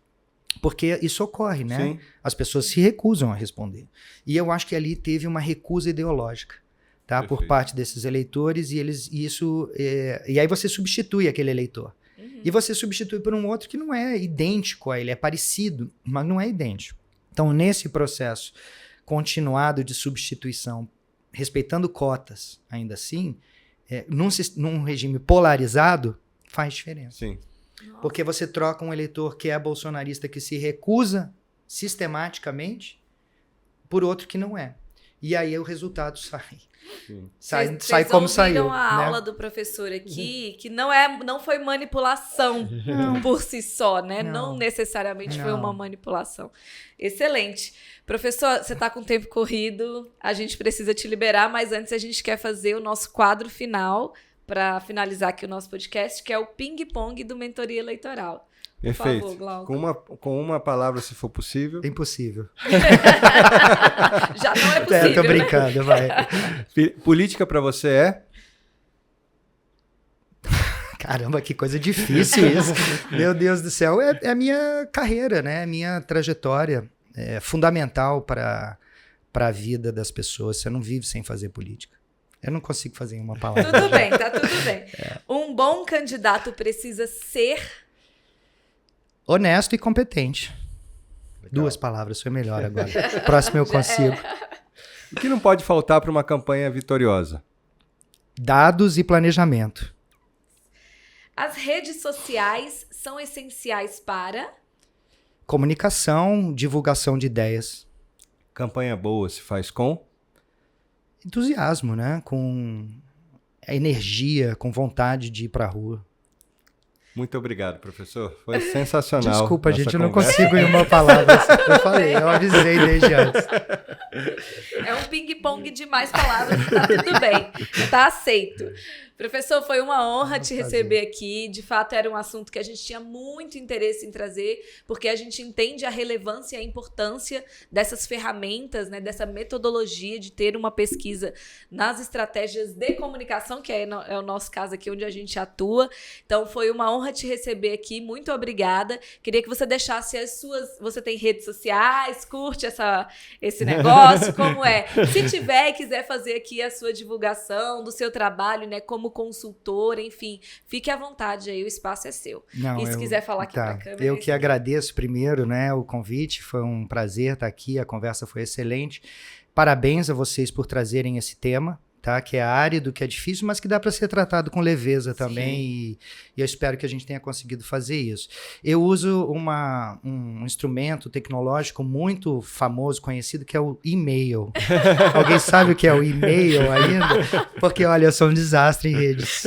C: Porque isso ocorre, né? Sim. As pessoas se recusam a responder. E eu acho que ali teve uma recusa ideológica. Tá, por parte desses eleitores, e aí você substitui aquele eleitor. E você substitui por um outro que não é idêntico a ele, é parecido, mas não é idêntico. Então, nesse processo continuado de substituição, respeitando cotas, ainda assim, num regime polarizado, faz diferença.
B: Sim.
C: Porque você troca um eleitor que é bolsonarista, que se recusa sistematicamente, por outro que não é. E aí o resultado sai como saiu.
A: Vocês ouviram a aula do professor aqui, que não foi manipulação por si só, né? Não necessariamente foi uma manipulação. Excelente. Professor, você está com o tempo corrido, a gente precisa te liberar, mas antes a gente quer fazer o nosso quadro final, para finalizar aqui o nosso podcast, que é o ping-pong do Mentoria Eleitoral.
B: Perfeito.
A: Por favor, Glauco.
B: Com uma palavra, se for possível.
C: Impossível.
A: Já não é possível.
C: Tô brincando, vai.
B: Política para você é?
C: Caramba, que coisa difícil isso. Meu Deus do céu. É a minha carreira, né? A minha trajetória. É fundamental para a vida das pessoas. Você não vive sem fazer política. Eu não consigo fazer em uma palavra.
A: Tudo bem, tá tudo bem. Um bom candidato precisa ser...
C: honesto e competente. Legal. 2 palavras, foi melhor agora. Próximo eu consigo.
B: O que não pode faltar para uma campanha vitoriosa?
C: Dados e planejamento.
A: As redes sociais são essenciais para...
C: comunicação, divulgação de ideias.
B: Campanha boa se faz com?
C: Entusiasmo, né? Com energia, com vontade de ir para a rua.
B: Muito obrigado, professor. Foi sensacional.
C: Desculpa, gente, eu não consigo em uma palavra. Eu falei, eu avisei desde antes.
A: É um ping-pong de mais palavras, tá tudo bem. Tá aceito. Professor, foi uma honra te receber aqui. De fato, era um assunto que a gente tinha muito interesse em trazer, porque a gente entende a relevância e a importância dessas ferramentas, né, dessa metodologia de ter uma pesquisa nas estratégias de comunicação, que é o nosso caso aqui, onde a gente atua. Então, foi uma honra te receber aqui. Muito obrigada. Queria que você deixasse as suas... Você tem redes sociais? Curte esse negócio? Como é? Se tiver e quiser fazer aqui a sua divulgação do seu trabalho, né, como consultor, enfim, fique à vontade aí, o espaço é seu. E se quiser falar aqui para a câmera...
C: Eu que agradeço primeiro, né, o convite, foi um prazer estar aqui, a conversa foi excelente. Parabéns a vocês por trazerem esse tema, tá? Que é árido, que é difícil, mas que dá para ser tratado com leveza também, e eu espero que a gente tenha conseguido fazer isso. Eu uso um instrumento tecnológico muito famoso, conhecido, que é o e-mail. Alguém sabe o que é o e-mail ainda? Porque, olha, eu sou um desastre em redes.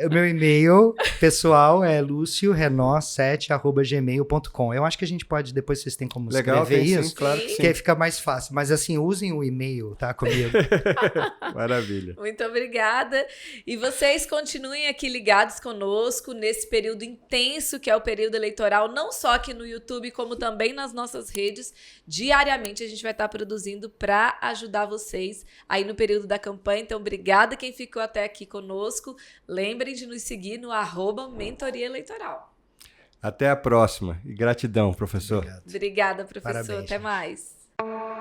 C: O meu e-mail pessoal é luciorenó7@gmail.com. Eu acho que a gente pode, depois vocês têm como escrever isso,
B: sim, claro que sim.
C: que aí fica mais fácil. Mas assim, usem o e-mail, tá, comigo.
B: Maravilha.
A: Muito obrigada. E vocês continuem aqui ligados conosco nesse período intenso que é o período eleitoral, não só aqui no YouTube, como também nas nossas redes. Diariamente a gente vai estar produzindo para ajudar vocês aí no período da campanha. Então, obrigada quem ficou até aqui conosco. Lembrem de nos seguir no @Mentoria Eleitoral.
B: Até a próxima. E gratidão, professor.
C: Obrigado.
A: Obrigada, professor.
C: Parabéns,
A: Até
C: gente.
A: mais.